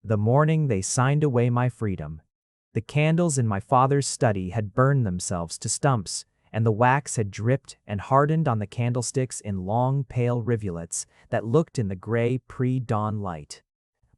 The morning they signed away my freedom. The candles in my father's study had burned themselves to stumps, and the wax had dripped and hardened on the candlesticks in long, pale rivulets that looked in the gray pre-dawn light,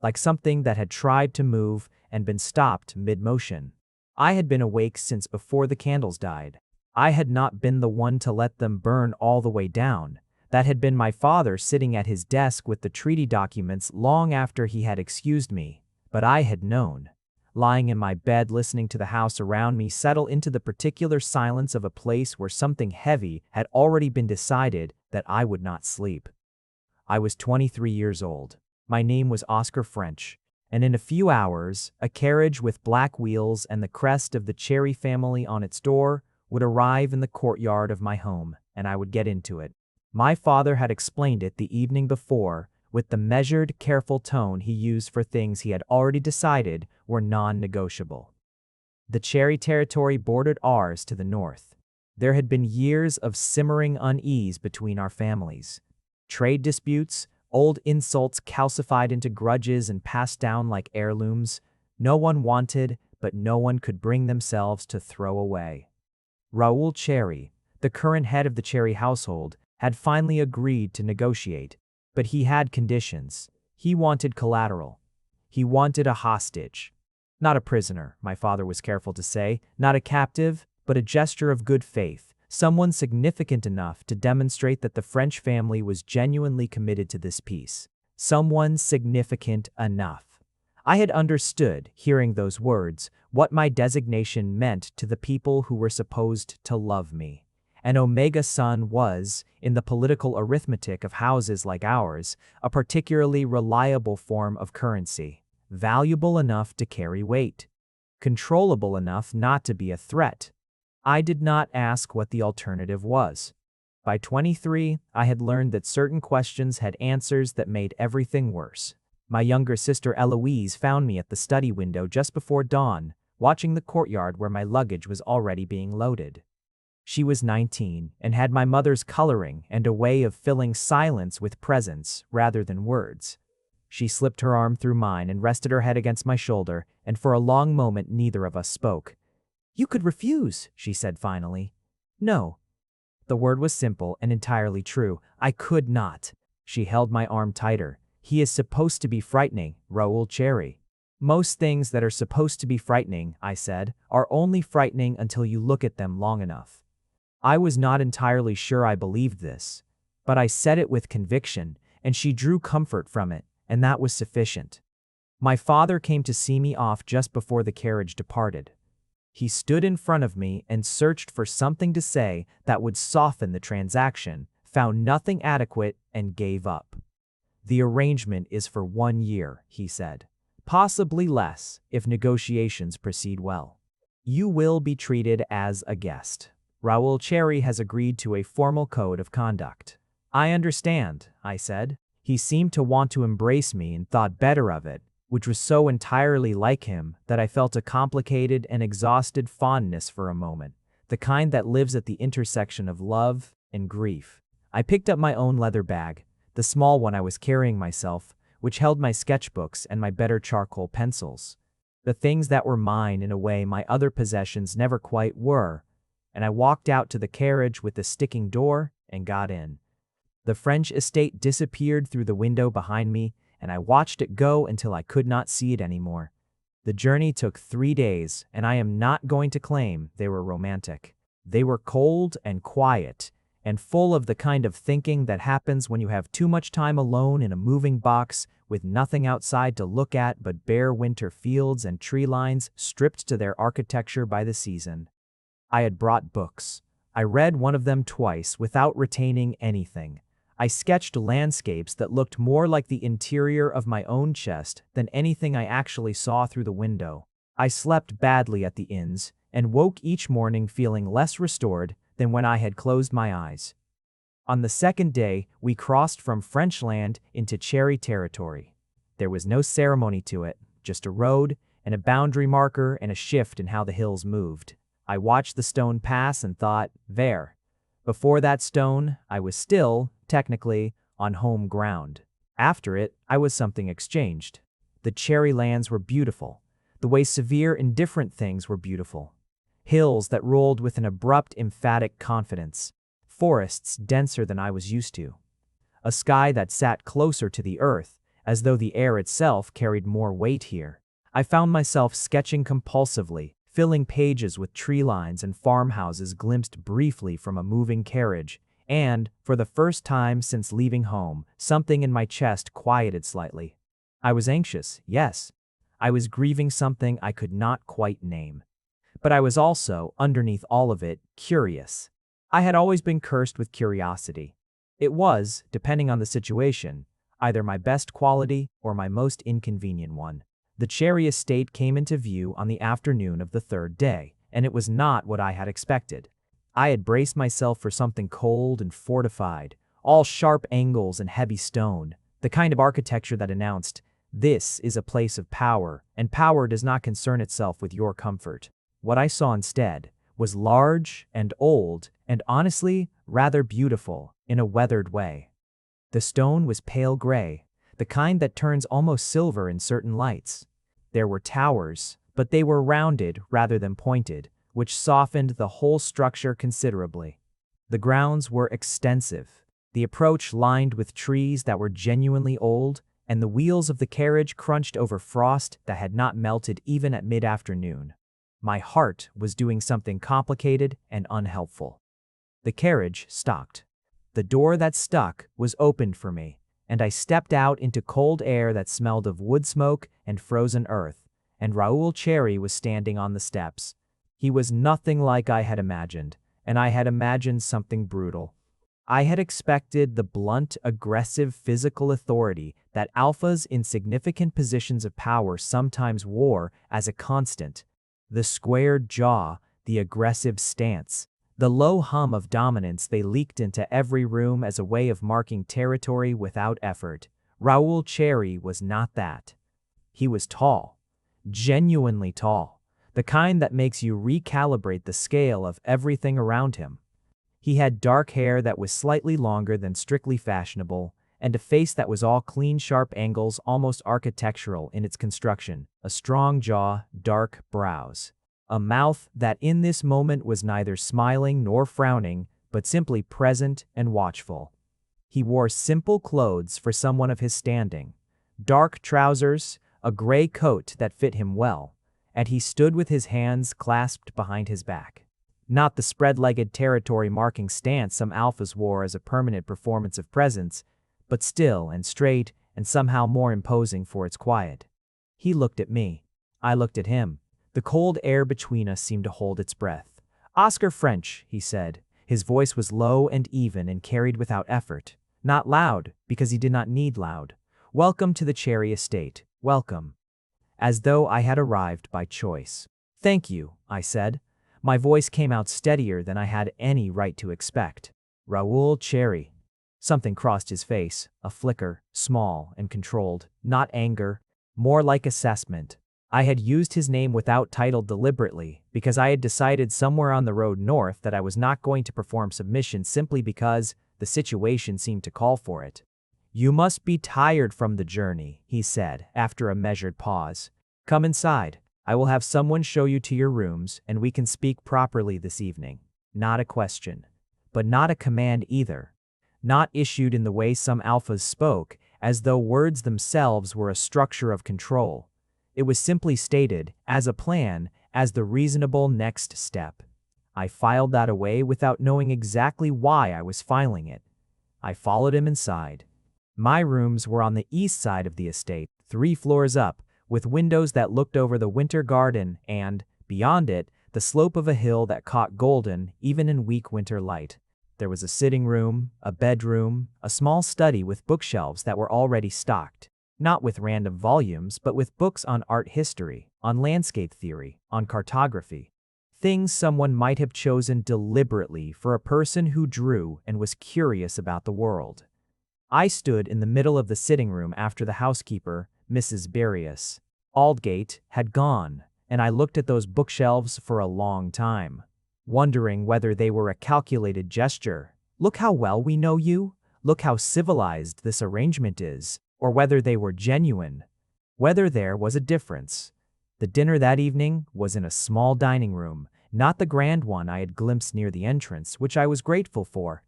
like something that had tried to move and been stopped mid-motion. I had been awake since before the candles died. I had not been the one to let them burn all the way down. That had been my father sitting at his desk with the treaty documents long after he had excused me. But I had known. Lying in my bed listening to the house around me settle into the particular silence of a place where something heavy had already been decided that I would not sleep. I was 23 years old. My name was Oscar French, and in a few hours, a carriage with black wheels and the crest of the Cherry family on its door would arrive in the courtyard of my home, and I would get into it. My father had explained it the evening before with the measured, careful tone he used for things he had already decided were non-negotiable. The Cherry territory bordered ours to the north. There had been years of simmering unease between our families. Trade disputes, old insults calcified into grudges and passed down like heirlooms, no one wanted, but no one could bring themselves to throw away. Raoul Cherry, the current head of the Cherry household, had finally agreed to negotiate, but he had conditions. He wanted collateral. He wanted a hostage. Not a prisoner, my father was careful to say, not a captive, but a gesture of good faith, someone significant enough to demonstrate that the French family was genuinely committed to this peace. Someone significant enough. I had understood, hearing those words, what my designation meant to the people who were supposed to love me. An Omega son was, in the political arithmetic of houses like ours, a particularly reliable form of currency, valuable enough to carry weight, controllable enough not to be a threat. I did not ask what the alternative was. By 23, I had learned that certain questions had answers that made everything worse. My younger sister Eloise found me at the study window just before dawn, watching the courtyard where my luggage was already being loaded. She was 19 and had my mother's coloring and a way of filling silence with presence rather than words. She slipped her arm through mine and rested her head against my shoulder, and for a long moment neither of us spoke. "You could refuse," she said finally. "No." The word was simple and entirely true. I could not. She held my arm tighter. "He is supposed to be frightening, Raoul Cherry." "Most things that are supposed to be frightening," I said, "are only frightening until you look at them long enough." I was not entirely sure I believed this, but I said it with conviction, and she drew comfort from it, and that was sufficient. My father came to see me off just before the carriage departed. He stood in front of me and searched for something to say that would soften the transaction, found nothing adequate, and gave up. "The arrangement is for 1 year," he said. "Possibly less, if negotiations proceed well. You will be treated as a guest. Raoul Cherry has agreed to a formal code of conduct." "I understand," I said. He seemed to want to embrace me and thought better of it, which was so entirely like him that I felt a complicated and exhausted fondness for a moment, the kind that lives at the intersection of love and grief. I picked up my own leather bag, the small one I was carrying myself, which held my sketchbooks and my better charcoal pencils, the things that were mine in a way my other possessions never quite were, and I walked out to the carriage with the sticking door and got in. The French estate disappeared through the window behind me, and I watched it go until I could not see it anymore. The journey took 3 days, and I am not going to claim they were romantic. They were cold and quiet, and full of the kind of thinking that happens when you have too much time alone in a moving box with nothing outside to look at but bare winter fields and tree lines stripped to their architecture by the season. I had brought books. I read one of them twice without retaining anything. I sketched landscapes that looked more like the interior of my own chest than anything I actually saw through the window. I slept badly at the inns and woke each morning feeling less restored than when I had closed my eyes. On the second day, we crossed from French land into Cherry territory. There was no ceremony to it, just a road and a boundary marker and a shift in how the hills moved. I watched the stone pass and thought, there. Before that stone, I was still, technically, on home ground. After it, I was something exchanged. The cherry lands were beautiful, the way severe, indifferent things were beautiful. Hills that rolled with an abrupt, emphatic confidence. Forests denser than I was used to. A sky that sat closer to the earth, as though the air itself carried more weight here. I found myself sketching compulsively, filling pages with tree lines and farmhouses glimpsed briefly from a moving carriage, and, for the first time since leaving home, something in my chest quieted slightly. I was anxious, yes. I was grieving something I could not quite name. But I was also, underneath all of it, curious. I had always been cursed with curiosity. It was, depending on the situation, either my best quality or my most inconvenient one. The cherry estate came into view on the afternoon of the third day, and it was not what I had expected. I had braced myself for something cold and fortified, all sharp angles and heavy stone, the kind of architecture that announced, "This is a place of power, and power does not concern itself with your comfort." What I saw instead was large and old and honestly rather beautiful in a weathered way. The stone was pale gray, the kind that turns almost silver in certain lights. There were towers, but they were rounded rather than pointed, which softened the whole structure considerably. The grounds were extensive, the approach lined with trees that were genuinely old, and the wheels of the carriage crunched over frost that had not melted even at mid-afternoon. My heart was doing something complicated and unhelpful. The carriage stopped. The door that stuck was opened for me, and I stepped out into cold air that smelled of wood smoke and frozen earth, and Raoul Cherry was standing on the steps. He was nothing like I had imagined, and I had imagined something brutal. I had expected the blunt, aggressive physical authority that alphas in significant positions of power sometimes wore as a constant. The squared jaw, the aggressive stance, the low hum of dominance they leaked into every room as a way of marking territory without effort. Raoul Cherry was not that. He was tall, genuinely tall, the kind that makes you recalibrate the scale of everything around him. He had dark hair that was slightly longer than strictly fashionable, and a face that was all clean, sharp angles, almost architectural in its construction, a strong jaw, dark brows. A mouth that in this moment was neither smiling nor frowning, but simply present and watchful. He wore simple clothes for someone of his standing. Dark trousers, a gray coat that fit him well, and he stood with his hands clasped behind his back. Not the spread-legged territory-marking stance some alphas wore as a permanent performance of presence, but still and straight and somehow more imposing for its quiet. He looked at me. I looked at him. The cold air between us seemed to hold its breath. "Oscar French," he said. His voice was low and even and carried without effort. Not loud, because he did not need loud. "Welcome to the Cherry Estate. Welcome." As though I had arrived by choice. "Thank you," I said. My voice came out steadier than I had any right to expect. "Raoul Cherry." Something crossed his face, a flicker, small and controlled, not anger, more like assessment. I had used his name without title deliberately because I had decided somewhere on the road north that I was not going to perform submission simply because the situation seemed to call for it. "You must be tired from the journey," he said after a measured pause. "Come inside. I will have someone show you to your rooms and we can speak properly this evening." Not a question, but not a command either. Not issued in the way some alphas spoke, as though words themselves were a structure of control. It was simply stated, as a plan, as the reasonable next step. I filed that away without knowing exactly why I was filing it. I followed him inside. My rooms were on the east side of the estate, 3 floors up, with windows that looked over the winter garden and, beyond it, the slope of a hill that caught golden even in weak winter light. There was a sitting room, a bedroom, a small study with bookshelves that were already stocked. Not with random volumes, but with books on art history, on landscape theory, on cartography. Things someone might have chosen deliberately for a person who drew and was curious about the world. I stood in the middle of the sitting room after the housekeeper, Mrs. Barrius, Aldgate, had gone, and I looked at those bookshelves for a long time, wondering whether they were a calculated gesture. "Look how well we know you. Look how civilized this arrangement is," or whether they were genuine. Whether there was a difference. The dinner that evening was in a small dining room, not the grand one I had glimpsed near the entrance, which I was grateful for.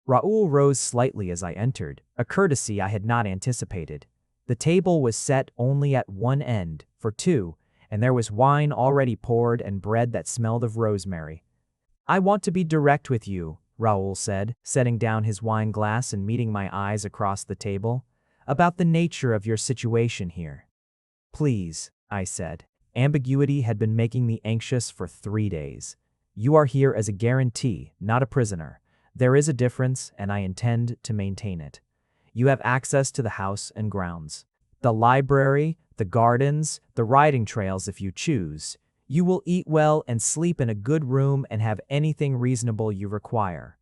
Raoul rose slightly as I entered, a courtesy I had not anticipated. The table was set only at one end, for two, and there was wine already poured and bread that smelled of rosemary. "I want to be direct with you," Raoul said, setting down his wine glass and meeting my eyes across the table, "about the nature of your situation here." "Please," I said. Ambiguity had been making me anxious for 3 days. "You are here as a guarantee, not a prisoner. There is a difference, and I intend to maintain it. You have access to the house and grounds. The library, the gardens, the riding trails if you choose. You will eat well and sleep in a good room and have anything reasonable you require."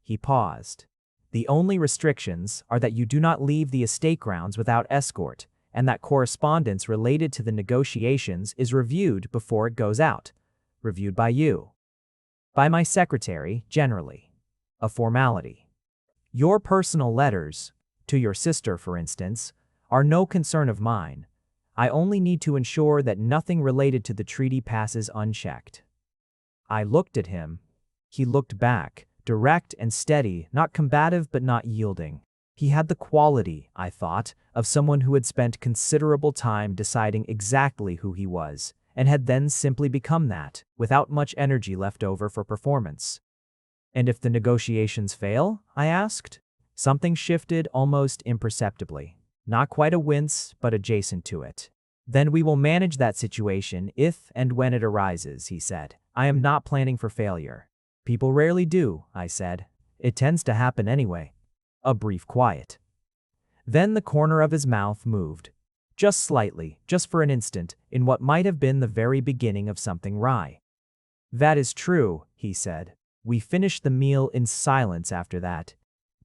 He paused. "The only restrictions are that you do not leave the estate grounds without escort, and that correspondence related to the negotiations is reviewed before it goes out. Reviewed by you. By my secretary, generally. A formality. Your personal letters, to your sister for instance, are no concern of mine. I only need to ensure that nothing related to the treaty passes unchecked." I looked at him. He looked back, direct and steady, not combative but not yielding. He had the quality, I thought, of someone who had spent considerable time deciding exactly who he was, and had then simply become that, without much energy left over for performance. "And if the negotiations fail?" I asked. Something shifted almost imperceptibly. Not quite a wince, but adjacent to it. "Then we will manage that situation if and when it arises," he said. "I am not planning for failure." "People rarely do," I said. "It tends to happen anyway." A brief quiet. Then the corner of his mouth moved. Just slightly, just for an instant, in what might have been the very beginning of something wry. "That is true," he said. We finished the meal in silence after that.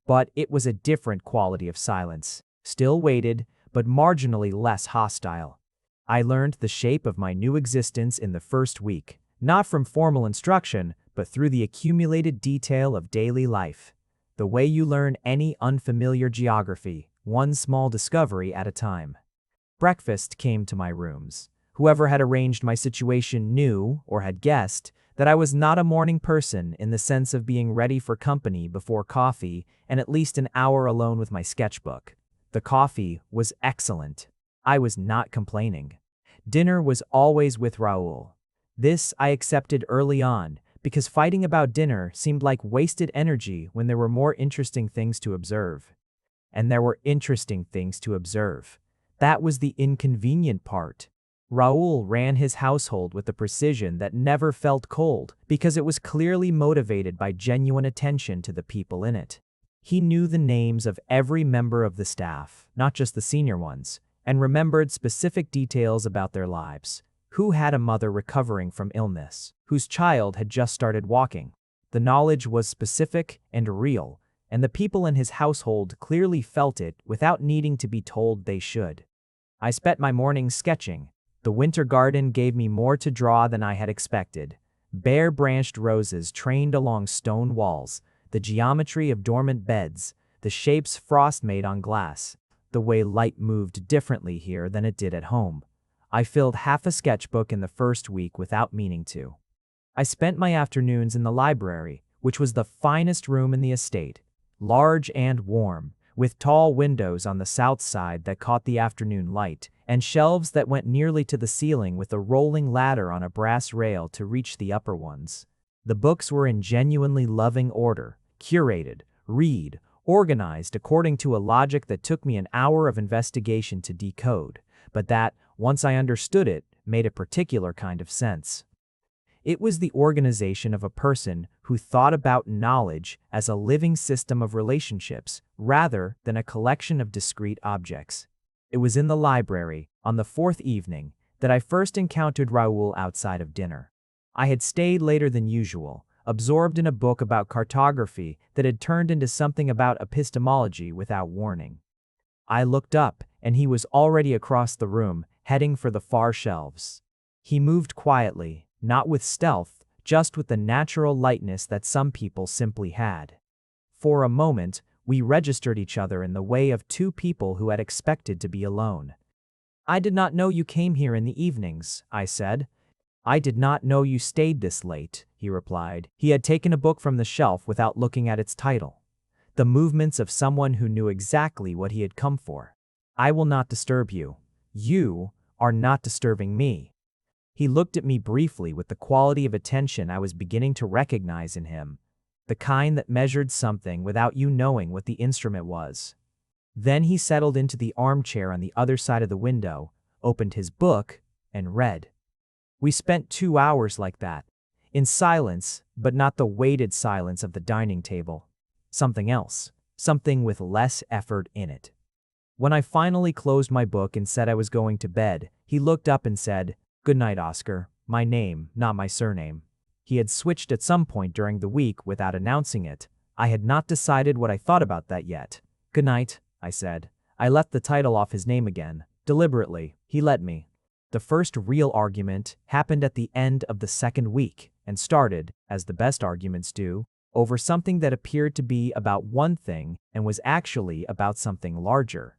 But it was a different quality of silence. Still weighted, but marginally less hostile. I learned the shape of my new existence in the first week, not from formal instruction, but through the accumulated detail of daily life. The way you learn any unfamiliar geography, one small discovery at a time. Breakfast came to my rooms. Whoever had arranged my situation knew, or had guessed, that I was not a morning person in the sense of being ready for company before coffee and at least an hour alone with my sketchbook. The coffee was excellent. I was not complaining. Dinner was always with Raoul. This I accepted early on, because fighting about dinner seemed like wasted energy when there were more interesting things to observe. And there were interesting things to observe. That was the inconvenient part. Raoul ran his household with a precision that never felt cold, because it was clearly motivated by genuine attention to the people in it. He knew the names of every member of the staff, not just the senior ones, and remembered specific details about their lives. Who had a mother recovering from illness, whose child had just started walking. The knowledge was specific and real, and the people in his household clearly felt it without needing to be told they should. I spent my mornings sketching. The winter garden gave me more to draw than I had expected. Bare-branched roses trained along stone walls, the geometry of dormant beds, the shapes frost made on glass, the way light moved differently here than it did at home. I filled half a sketchbook in the first week without meaning to. I spent my afternoons in the library, which was the finest room in the estate, large and warm, with tall windows on the south side that caught the afternoon light, and shelves that went nearly to the ceiling with a rolling ladder on a brass rail to reach the upper ones. The books were in genuinely loving order, curated, organized according to a logic that took me an hour of investigation to decode, but that, once I understood it, made a particular kind of sense. It was the organization of a person who thought about knowledge as a living system of relationships rather than a collection of discrete objects. It was in the library, on the fourth evening, that I first encountered Raoul outside of dinner. I had stayed later than usual, absorbed in a book about cartography that had turned into something about epistemology without warning. I looked up, and he was already across the room, heading for the far shelves. He moved quietly, not with stealth, just with the natural lightness that some people simply had. For a moment, we registered each other in the way of two people who had expected to be alone. I did not know you came here in the evenings, I said. I did not know you stayed this late, he replied. He had taken a book from the shelf without looking at its title. The movements of someone who knew exactly what he had come for. I will not disturb you. You are not disturbing me. He looked at me briefly with the quality of attention I was beginning to recognize in him, the kind that measured something without you knowing what the instrument was. Then he settled into the armchair on the other side of the window, opened his book, and read. We spent 2 hours like that, in silence, but not the weighted silence of the dining table. Something else, something with less effort in it. When I finally closed my book and said I was going to bed, he looked up and said, "Good night, Oscar. My name, not my surname." He had switched at some point during the week without announcing it. I had not decided what I thought about that yet. "Good night," I said. I left the title off his name again. Deliberately, he let me. The first real argument happened at the end of the second week and started, as the best arguments do, over something that appeared to be about one thing and was actually about something larger.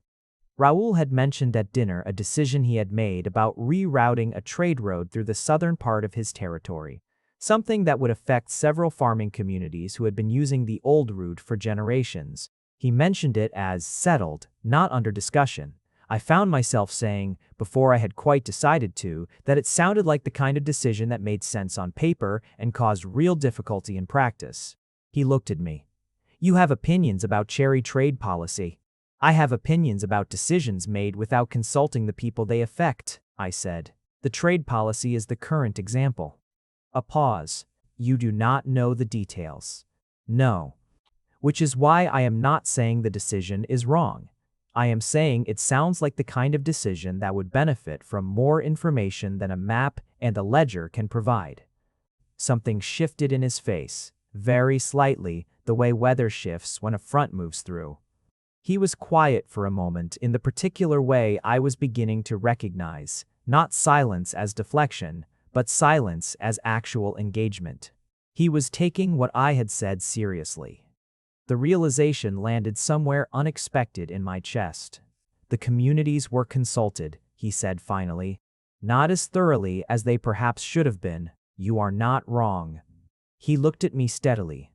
Raoul had mentioned at dinner a decision he had made about rerouting a trade road through the southern part of his territory, something that would affect several farming communities who had been using the old route for generations. He mentioned it as settled, not under discussion. I found myself saying, before I had quite decided to, that it sounded like the kind of decision that made sense on paper and caused real difficulty in practice. He looked at me. "You have opinions about cherry trade policy. I have opinions about decisions made without consulting the people they affect," I said. "The trade policy is the current example." A pause. "You do not know the details." "No. Which is why I am not saying the decision is wrong. I am saying it sounds like the kind of decision that would benefit from more information than a map and a ledger can provide." Something shifted in his face, very slightly, the way weather shifts when a front moves through. He was quiet for a moment in the particular way I was beginning to recognize, not silence as deflection, but silence as actual engagement. He was taking what I had said seriously. The realization landed somewhere unexpected in my chest. "The communities were consulted," he said finally. "Not as thoroughly as they perhaps should have been. You are not wrong." He looked at me steadily.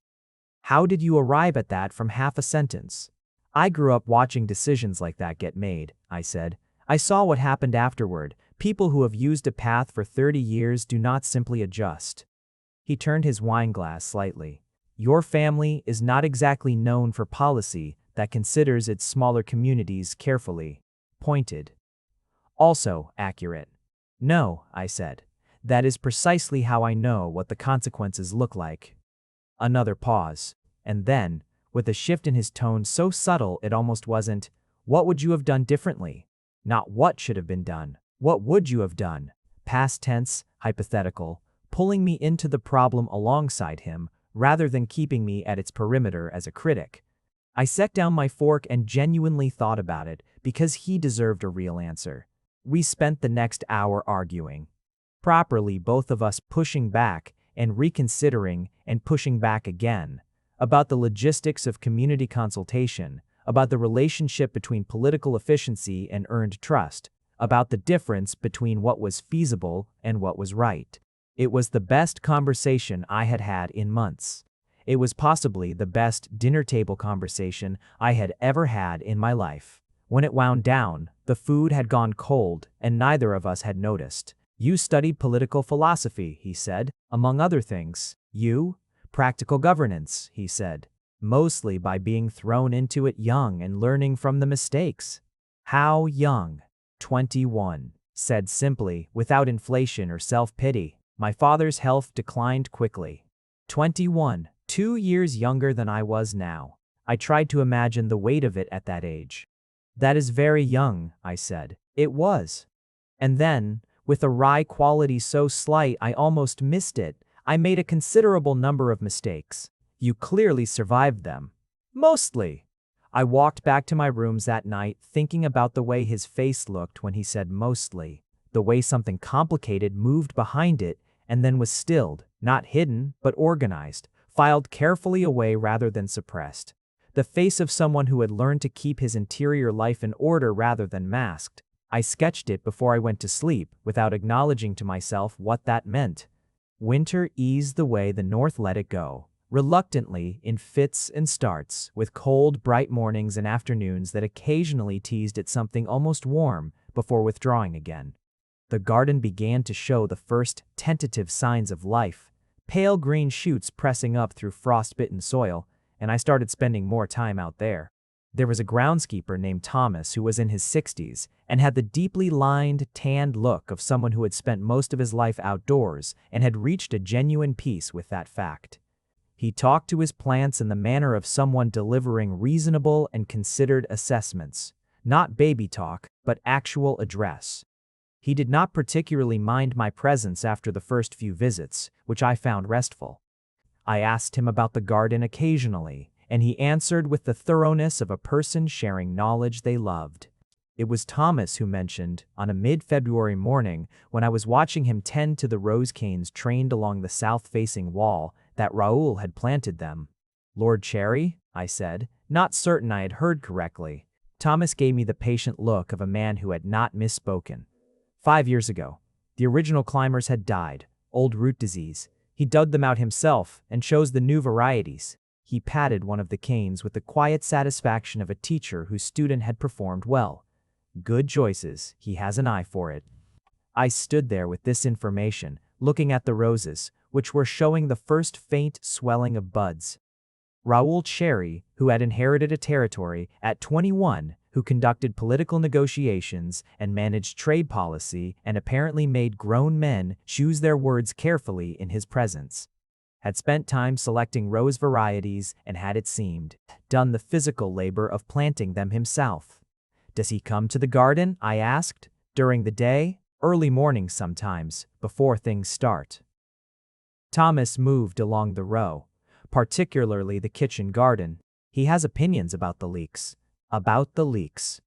"How did you arrive at that from half a sentence?" "I grew up watching decisions like that get made," I said. "I saw what happened afterward. People who have used a path for 30 years do not simply adjust." He turned his wineglass slightly. "Your family is not exactly known for policy that considers its smaller communities carefully." Pointed. "Also accurate." "No," I said. "That is precisely how I know what the consequences look like." Another pause. And then, with a shift in his tone so subtle it almost wasn't, "What would you have done differently?" Not what should have been done. What would you have done? Past tense, hypothetical, pulling me into the problem alongside him, rather than keeping me at its perimeter as a critic. I set down my fork and genuinely thought about it, because he deserved a real answer. We spent the next hour arguing. Properly, both of us pushing back and reconsidering and pushing back again, about the logistics of community consultation, about the relationship between political efficiency and earned trust, about the difference between what was feasible and what was right. It was the best conversation I had had in months. It was possibly the best dinner table conversation I had ever had in my life. When it wound down, the food had gone cold and neither of us had noticed. "You studied political philosophy," he said, "among other things." "You?" "Practical governance," he said. "Mostly by being thrown into it young and learning from the mistakes." "How young?" 21. Said simply, without inflation or self-pity. My father's health declined quickly. 21. 2 years younger than I was now. I tried to imagine the weight of it at that age. "That is very young," I said. It was. And then, with a wry quality so slight I almost missed it, I made a considerable number of mistakes. "You clearly survived them." "Mostly." I walked back to my rooms that night thinking about the way his face looked when he said mostly, the way something complicated moved behind it and then was stilled, not hidden, but organized, filed carefully away rather than suppressed. The face of someone who had learned to keep his interior life in order rather than masked. I sketched it before I went to sleep without acknowledging to myself what that meant. Winter eased the way the north let it go, reluctantly in fits and starts, with cold, bright mornings and afternoons that occasionally teased at something almost warm before withdrawing again. The garden began to show the first tentative signs of life, pale green shoots pressing up through frost-bitten soil, and I started spending more time out there. There was a groundskeeper named Thomas who was in his 60s and had the deeply lined, tanned look of someone who had spent most of his life outdoors and had reached a genuine peace with that fact. He talked to his plants in the manner of someone delivering reasonable and considered assessments, not baby talk, but actual address. He did not particularly mind my presence after the first few visits, which I found restful. I asked him about the garden occasionally, and he answered with the thoroughness of a person sharing knowledge they loved. It was Thomas who mentioned, on a mid-February morning, when I was watching him tend to the rose canes trained along the south-facing wall, that Raoul had planted them. "Lord Cherry?" I said, not certain I had heard correctly. Thomas gave me the patient look of a man who had not misspoken. 5 years ago, the original climbers had died, old root disease. He dug them out himself and chose the new varieties. He patted one of the canes with the quiet satisfaction of a teacher whose student had performed well. Good choices, he has an eye for it. I stood there with this information, looking at the roses, which were showing the first faint swelling of buds. Raoul Cherry, who had inherited a territory at 21, who conducted political negotiations and managed trade policy and apparently made grown men choose their words carefully in his presence, had spent time selecting rose varieties and had, it seemed, done the physical labor of planting them himself. "Does he come to the garden?" I asked. "During the day? Early mornings sometimes, before things start." Thomas moved along the row, particularly the kitchen garden. He has opinions about the leeks. About the leeks.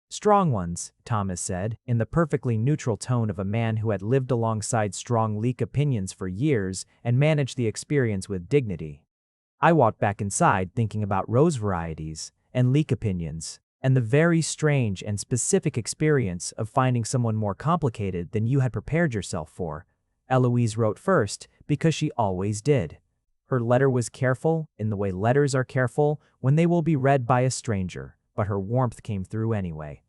"Strong ones," Thomas said, in the perfectly neutral tone of a man who had lived alongside strong leek opinions for years and managed the experience with dignity. I walked back inside thinking about rose varieties and leek opinions, and the very strange and specific experience of finding someone more complicated than you had prepared yourself for. Eloise wrote first because she always did. Her letter was careful in the way letters are careful when they will be read by a stranger, but her warmth came through anyway.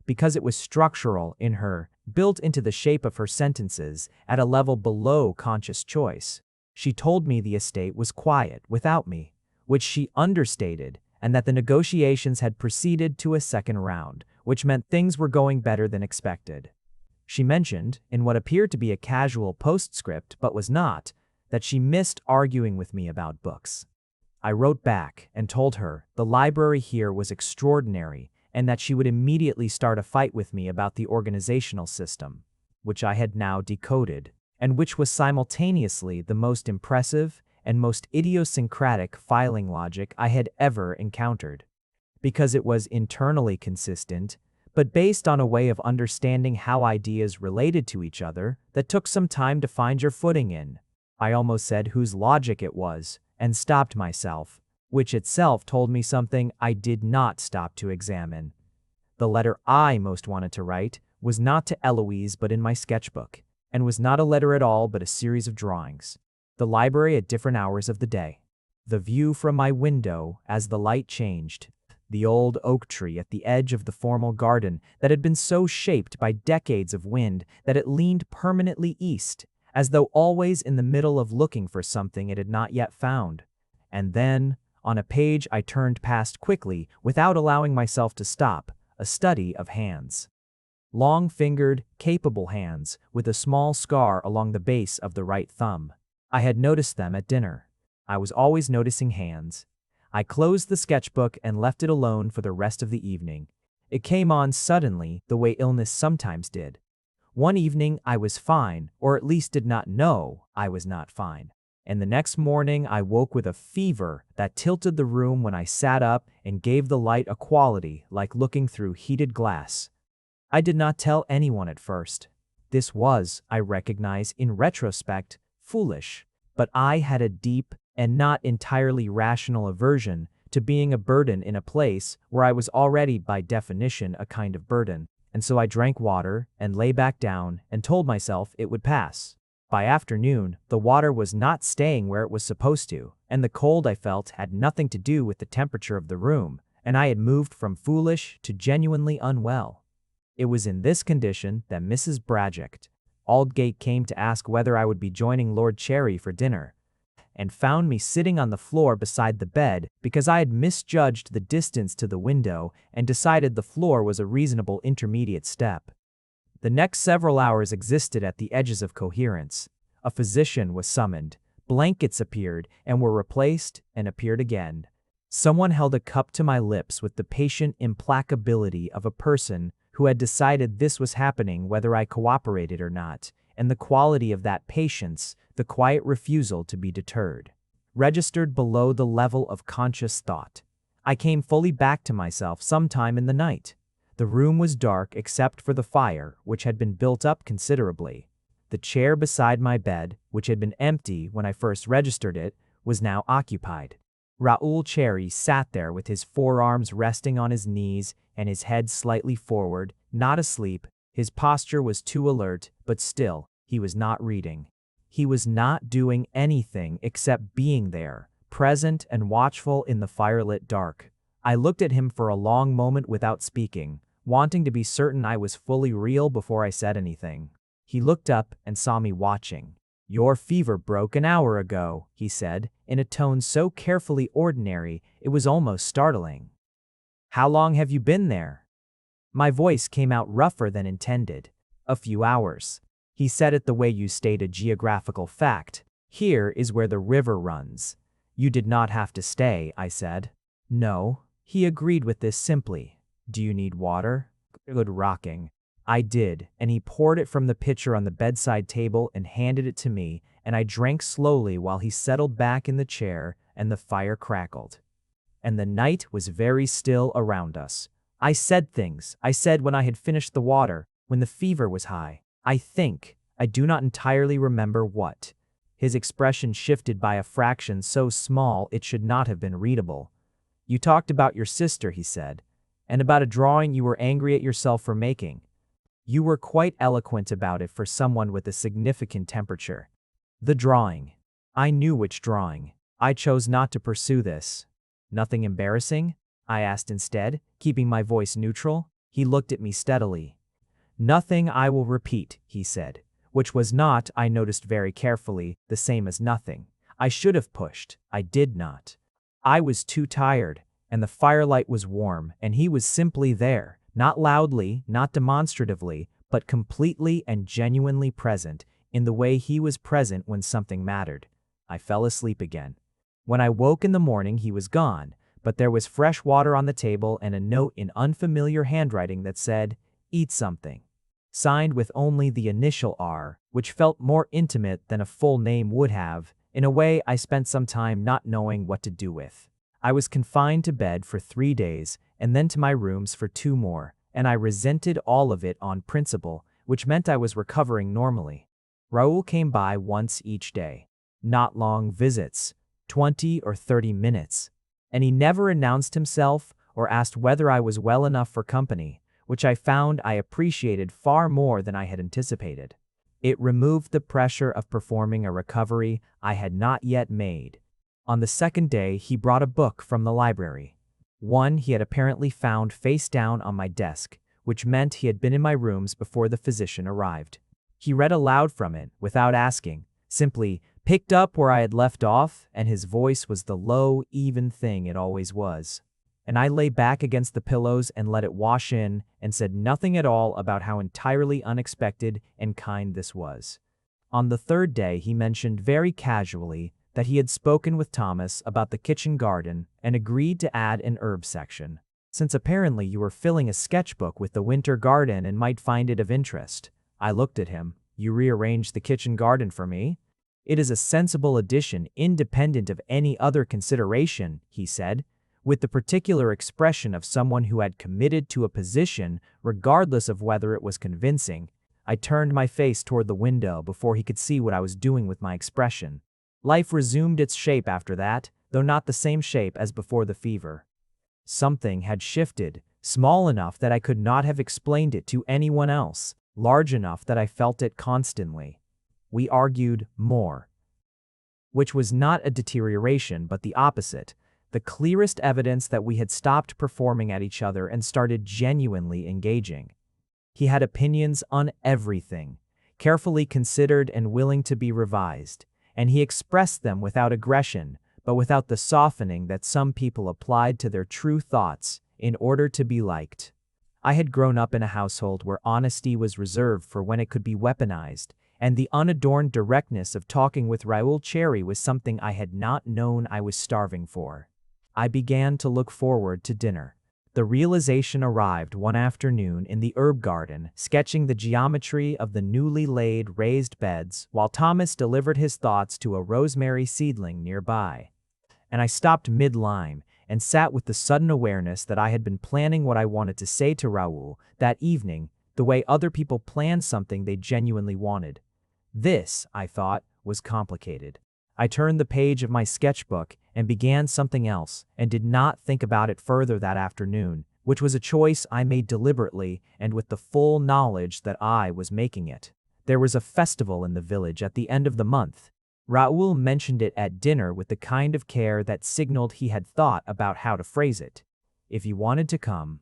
Because it was structural in her, built into the shape of her sentences at a level below conscious choice. She told me the estate was quiet without me, which she understated, and that the negotiations had proceeded to a second round, which meant things were going better than expected. She mentioned, in what appeared to be a casual postscript but was not, that she missed arguing with me about books. I wrote back and told her the library here was extraordinary and that she would immediately start a fight with me about the organizational system, which I had now decoded, and which was simultaneously the most impressive and most idiosyncratic filing logic I had ever encountered, because it was internally consistent, but based on a way of understanding how ideas related to each other that took some time to find your footing in. I almost said whose logic it was, and stopped myself, which itself told me something I did not stop to examine. The letter I most wanted to write was not to Eloise but in my sketchbook, and was not a letter at all but a series of drawings. The library at different hours of the day. The view from my window as the light changed. The old oak tree at the edge of the formal garden that had been so shaped by decades of wind that it leaned permanently east, as though always in the middle of looking for something it had not yet found. And then, on a page I turned past quickly without allowing myself to stop, a study of hands. Long-fingered, capable hands with a small scar along the base of the right thumb. I had noticed them at dinner. I was always noticing hands. I closed the sketchbook and left it alone for the rest of the evening. It came on suddenly, the way illness sometimes did. One evening I was fine, or at least did not know I was not fine. And the next morning I woke with a fever that tilted the room when I sat up and gave the light a quality like looking through heated glass. I did not tell anyone at first. This was, I recognize in retrospect, foolish, but I had a deep and not entirely rational aversion to being a burden in a place where I was already by definition a kind of burden. and so I drank water and lay back down and told myself it would pass. By afternoon, the water was not staying where it was supposed to, and the cold I felt had nothing to do with the temperature of the room, and I had moved from foolish to genuinely unwell. It was in this condition that Mrs. Aldgate came to ask whether I would be joining Lord Cherry for dinner, and found me sitting on the floor beside the bed because I had misjudged the distance to the window and decided the floor was a reasonable intermediate step. The next several hours existed at the edges of coherence. A physician was summoned, blankets appeared and were replaced and appeared again. Someone held a cup to my lips with the patient implacability of a person who had decided this was happening whether I cooperated or not, and the quality of that patience, the quiet refusal to be deterred, registered below the level of conscious thought. I came fully back to myself sometime in the night. The room was dark except for the fire, which had been built up considerably. The chair beside my bed, which had been empty when I first registered it, was now occupied. Raoul Cherry sat there with his forearms resting on his knees and his head slightly forward, not asleep. His posture was too alert, but still, he was not reading. He was not doing anything except being there, present and watchful in the firelit dark. I looked at him for a long moment without speaking, wanting to be certain I was fully real before I said anything. He looked up and saw me watching. "Your fever broke an hour ago," he said, in a tone so carefully ordinary it was almost startling. "How long have you been there?" My voice came out rougher than intended. "A few hours." He said it the way you state a geographical fact. "Here is where the river runs." "You did not have to stay," I said. "No." He agreed with this simply. "Do you need water?" "Good rocking." I did, and he poured it from the pitcher on the bedside table and handed it to me, and I drank slowly while he settled back in the chair and the fire crackled. And the night was very still around us. I said things. I said when I had finished the water, when the fever was high. I do not entirely remember what. His expression shifted by a fraction so small it should not have been readable. "You talked about your sister," he said, "and about a drawing you were angry at yourself for making. You were quite eloquent about it for someone with a significant temperature." The drawing. I knew which drawing. I chose not to pursue this. "Nothing embarrassing?" I asked instead, keeping my voice neutral. He looked at me steadily. "Nothing I will repeat," he said, which was not, I noticed very carefully, the same as nothing. I should have pushed. I did not. I was too tired, and the firelight was warm, and he was simply there, not loudly, not demonstratively, but completely and genuinely present, in the way he was present when something mattered. I fell asleep again. When I woke in the morning he was gone, but there was fresh water on the table and a note in unfamiliar handwriting that said, "Eat something," signed with only the initial R, which felt more intimate than a full name would have. In a way, I spent some time not knowing what to do with. I was confined to bed for 3 days, and then to my rooms for 2 more, and I resented all of it on principle, which meant I was recovering normally. Raoul came by once each day. Not long visits, 20 or 30 minutes. And he never announced himself or asked whether I was well enough for company, which I found I appreciated far more than I had anticipated. It removed the pressure of performing a recovery I had not yet made. On the second day, he brought a book from the library. One he had apparently found face down on my desk, which meant he had been in my rooms before the physician arrived. He read aloud from it, without asking, simply picked up where I had left off, and his voice was the low, even thing it always was. And I lay back against the pillows and let it wash in, and said nothing at all about how entirely unexpected and kind this was. On the third day, he mentioned very casually that he had spoken with Thomas about the kitchen garden and agreed to add an herb section, since apparently you were filling a sketchbook with the winter garden and might find it of interest. I looked at him. "You rearranged the kitchen garden for me?" "It is a sensible addition independent of any other consideration," he said, with the particular expression of someone who had committed to a position regardless of whether it was convincing. I turned my face toward the window before he could see what I was doing with my expression. Life resumed its shape after that, though not the same shape as before the fever. Something had shifted, small enough that I could not have explained it to anyone else, large enough that I felt it constantly. We argued more, which was not a deterioration but the opposite, the clearest evidence that we had stopped performing at each other and started genuinely engaging. He had opinions on everything, carefully considered and willing to be revised, and he expressed them without aggression, but without the softening that some people applied to their true thoughts in order to be liked. I had grown up in a household where honesty was reserved for when it could be weaponized, and the unadorned directness of talking with Raoul Cherry was something I had not known I was starving for. I began to look forward to dinner. The realization arrived one afternoon in the herb garden, sketching the geometry of the newly laid raised beds while Thomas delivered his thoughts to a rosemary seedling nearby. And I stopped mid-line and sat with the sudden awareness that I had been planning what I wanted to say to Raoul that evening, the way other people planned something they genuinely wanted. This, I thought, was complicated. I turned the page of my sketchbook and began something else and did not think about it further that afternoon, which was a choice I made deliberately and with the full knowledge that I was making it. There was a festival in the village at the end of the month. Raoul mentioned it at dinner with the kind of care that signaled he had thought about how to phrase it. If you wanted to come.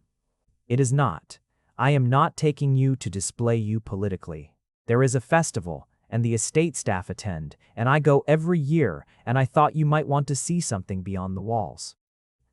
It is not. I am not taking you to display you politically. There is a festival, and the estate staff attend, and I go every year, and I thought you might want to see something beyond the walls.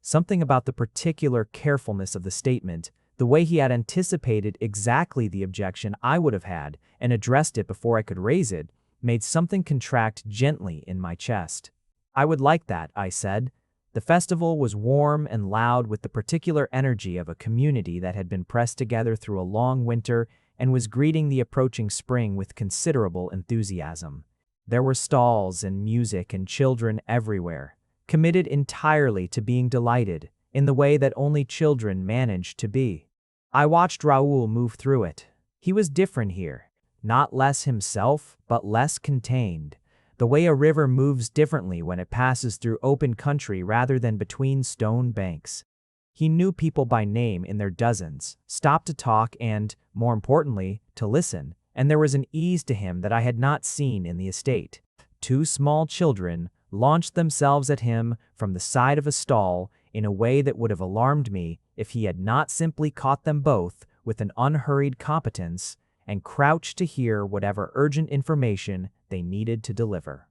Something about the particular carefulness of the statement, the way he had anticipated exactly the objection I would have had and addressed it before I could raise it, made something contract gently in my chest. I would like that, I said. The festival was warm and loud with the particular energy of a community that had been pressed together through a long winter and was greeting the approaching spring with considerable enthusiasm. There were stalls and music and children everywhere, committed entirely to being delighted in the way that only children manage to be. I watched Raoul move through it. He was different here, not less himself, but less contained, the way a river moves differently when it passes through open country rather than between stone banks. He knew people by name in their dozens, stopped to talk and, more importantly, to listen, and there was an ease to him that I had not seen in the estate. Two small children launched themselves at him from the side of a stall in a way that would have alarmed me if he had not simply caught them both with an unhurried competence and crouched to hear whatever urgent information they needed to deliver.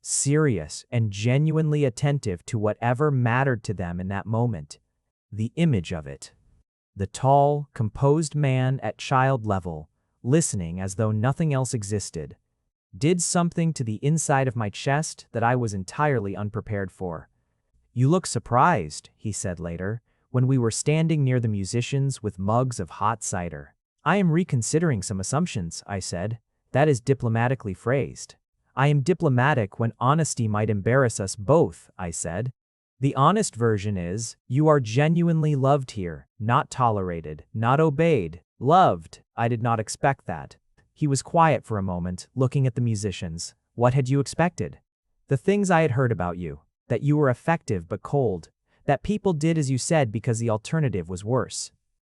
Serious and genuinely attentive to whatever mattered to them in that moment. The image of it. The tall, composed man at child level, listening as though nothing else existed, did something to the inside of my chest that I was entirely unprepared for. "You look surprised," he said later, when we were standing near the musicians with mugs of hot cider. "I am reconsidering some assumptions," I said. "That is diplomatically phrased." "I am diplomatic when honesty might embarrass us both," I said. "The honest version is, you are genuinely loved here, not tolerated, not obeyed, loved." I did not expect that. He was quiet for a moment, looking at the musicians. "What had you expected?" "The things I had heard about you, that you were effective but cold, that people did as you said because the alternative was worse."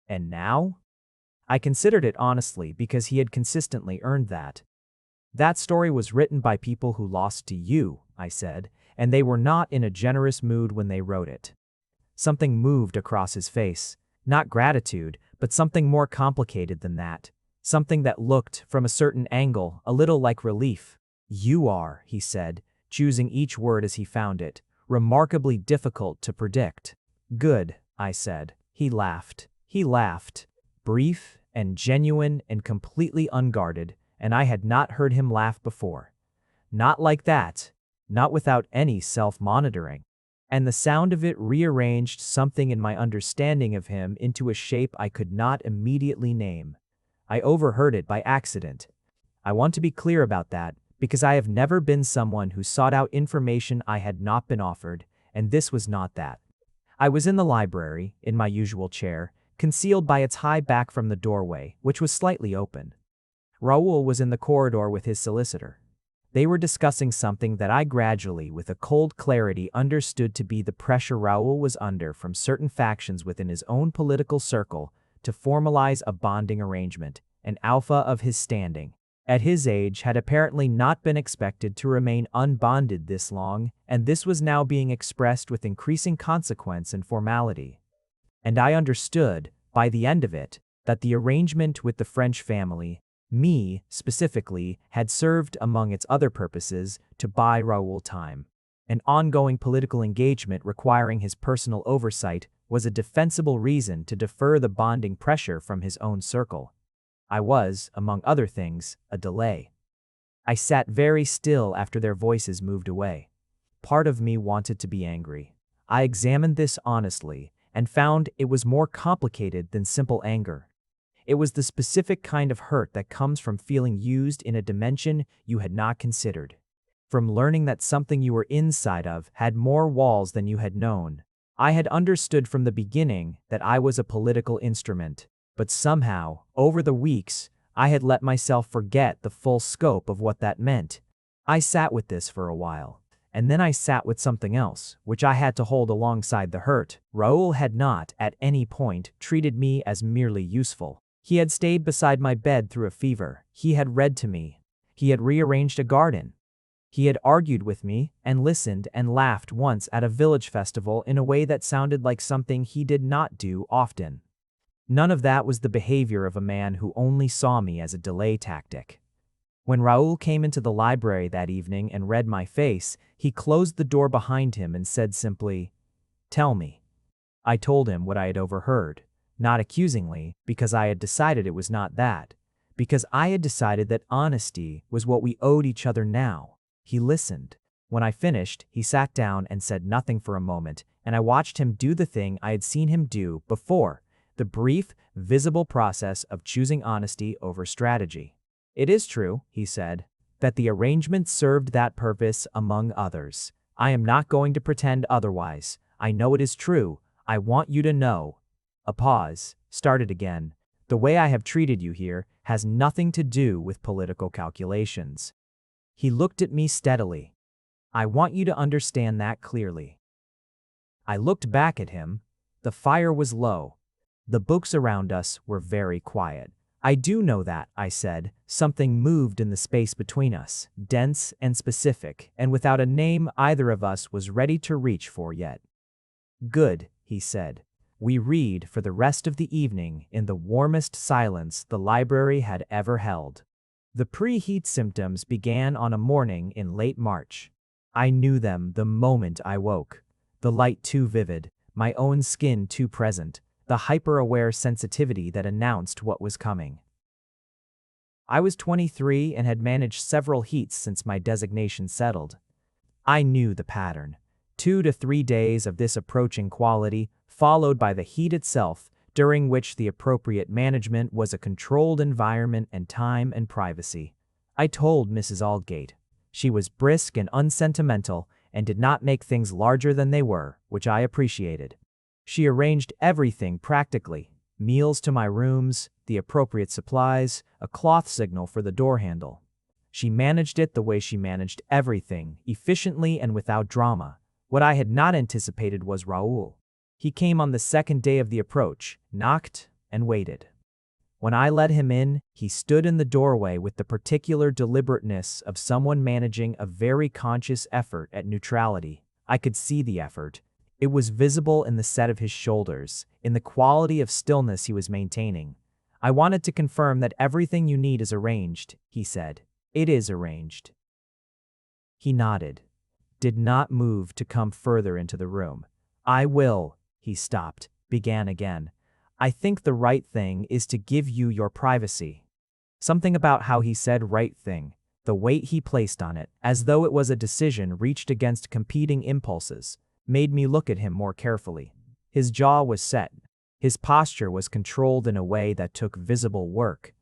"And now?" I considered it honestly because he had consistently earned that. "That story was written by people who lost to you," I said, "and they were not in a generous mood when they wrote it." Something moved across his face, not gratitude, but something more complicated than that, something that looked, from a certain angle, a little like relief. "You are," he said, choosing each word as he found it, remarkably difficult to predict. "Good," I said. He laughed. He laughed. Brief and genuine and completely unguarded, and I had not heard him laugh before. Not like that. Not without any self-monitoring. And the sound of it rearranged something in my understanding of him into a shape I could not immediately name. I overheard it by accident. I want to be clear about that, because I have never been someone who sought out information I had not been offered, and this was not that. I was in the library, in my usual chair, concealed by its high back from the doorway, which was slightly open. Raoul was in the corridor with his solicitor. They were discussing something that I gradually, with a cold clarity, understood to be the pressure Raoul was under from certain factions within his own political circle to formalize a bonding arrangement, an alpha of his standing. At his age, had apparently not been expected to remain unbonded this long, and this was now being expressed with increasing consequence and formality. And I understood, by the end of it, that the arrangement with the French family, me specifically, had served, among its other purposes, to buy Raoul time. An ongoing political engagement requiring his personal oversight was a defensible reason to defer the bonding pressure from his own circle. I was, among other things, a delay. I sat very still after their voices moved away. Part of me wanted to be angry. I examined this honestly and found it was more complicated than simple anger. It was the specific kind of hurt that comes from feeling used in a dimension you had not considered. From learning that something you were inside of had more walls than you had known. I had understood from the beginning that I was a political instrument, but somehow, over the weeks, I had let myself forget the full scope of what that meant. I sat with this for a while, and then I sat with something else, which I had to hold alongside the hurt. Raoul had not, at any point, treated me as merely useful. He had stayed beside my bed through a fever. He had read to me. He had rearranged a garden. He had argued with me and listened and laughed once at a village festival in a way that sounded like something he did not do often. None of that was the behavior of a man who only saw me as a delay tactic. When Raoul came into the library that evening and read my face, he closed the door behind him and said simply, "Tell me." I told him what I had overheard, not accusingly, because I had decided it was not that, because I had decided that honesty was what we owed each other now. He listened. When I finished, he sat down and said nothing for a moment, and I watched him do the thing I had seen him do before, the brief, visible process of choosing honesty over strategy. "It is true," he said, "that the arrangement served that purpose among others. I am not going to pretend otherwise. I know it is true. I want you to know." A pause, started again. "The way I have treated you here has nothing to do with political calculations." He looked at me steadily. "I want you to understand that clearly." I looked back at him. The fire was low. The books around us were very quiet. "I do know that," I said. Something moved in the space between us, dense and specific, and without a name either of us was ready to reach for yet. "Good," he said. We read for the rest of the evening in the warmest silence the library had ever held. The preheat symptoms began on a morning in late March. I knew them the moment I woke. The light too vivid, my own skin too present, the hyper-aware sensitivity that announced what was coming. I was 23 and had managed several heats since my designation settled. I knew the pattern. 2 to 3 days of this approaching quality, followed by the heat itself, during which the appropriate management was a controlled environment and time and privacy. I told Mrs. Aldgate. She was brisk and unsentimental and did not make things larger than they were, which I appreciated. She arranged everything practically: meals to my rooms, the appropriate supplies, a cloth signal for the door handle. She managed it the way she managed everything, efficiently and without drama. What I had not anticipated was Raoul. He came on the second day of the approach, knocked, and waited. When I let him in, he stood in the doorway with the particular deliberateness of someone managing a very conscious effort at neutrality. I could see the effort. It was visible in the set of his shoulders, in the quality of stillness he was maintaining. "I wanted to confirm that everything you need is arranged," he said. "It is arranged." He nodded, did not move to come further into the room. "I will," he stopped, began again. "I think the right thing is to give you your privacy." Something about how he said "right thing," the weight he placed on it, as though it was a decision reached against competing impulses, made me look at him more carefully. His jaw was set. His posture was controlled in a way that took visible work.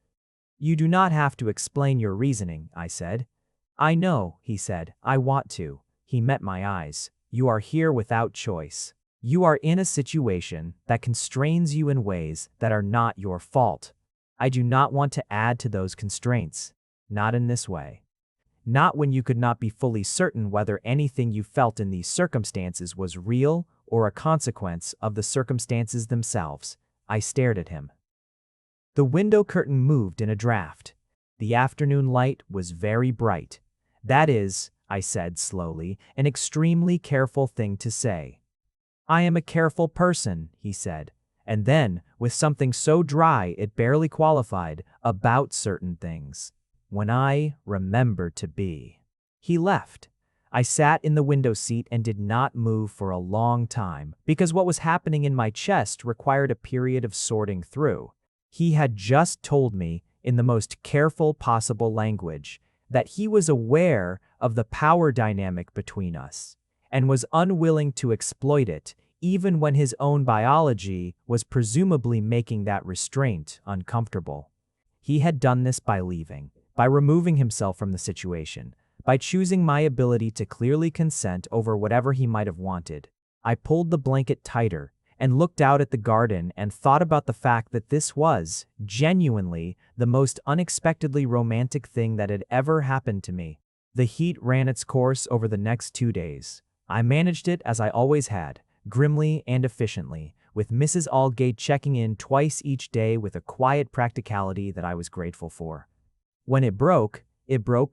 "You do not have to explain your reasoning," I said. "I know," he said. "I want to." He met my eyes. "You are here without choice. You are in a situation that constrains you in ways that are not your fault. I do not want to add to those constraints. Not in this way. not when you could not be fully certain whether anything you felt in these circumstances was real or a consequence of the circumstances themselves. I stared at him. The window curtain moved in a draft. The afternoon light was very bright. That is, I said slowly, an extremely careful thing to say. I am a careful person, he said, and then, with something so dry it barely qualified, about certain things. When I remember to be. He left. I sat in the window seat and did not move for a long time, because what was happening in my chest required a period of sorting through. He had just told me, in the most careful possible language, that he was aware of the power dynamic between us, and was unwilling to exploit it, even when his own biology was presumably making that restraint uncomfortable. He had done this by leaving, by removing himself from the situation, by choosing my ability to clearly consent over whatever he might have wanted. I pulled the blanket tighter and looked out at the garden and thought about the fact that this was, genuinely, the most unexpectedly romantic thing that had ever happened to me. The heat ran its course over the next 2 days. I managed it as I always had, grimly and efficiently, with Mrs. Aldgate checking in twice each day with a quiet practicality that I was grateful for. When it broke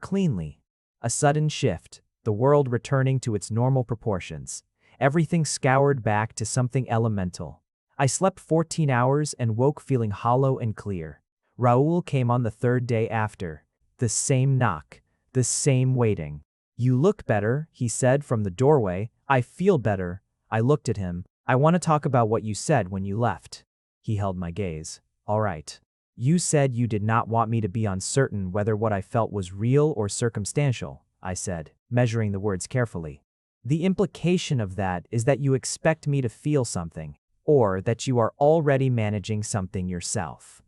cleanly. A sudden shift, the world returning to its normal proportions. Everything scoured back to something elemental. I slept 14 hours and woke feeling hollow and clear. Raoul came on the 3rd day after. The same knock, the same waiting. "You look better," he said from the doorway. "I feel better." I looked at him. "I want to talk about what you said when you left." He held my gaze. "All right. You said you did not want me to be uncertain whether what I felt was real or circumstantial," I said, measuring the words carefully. "The implication of that is that you expect me to feel something, or that you are already managing something yourself."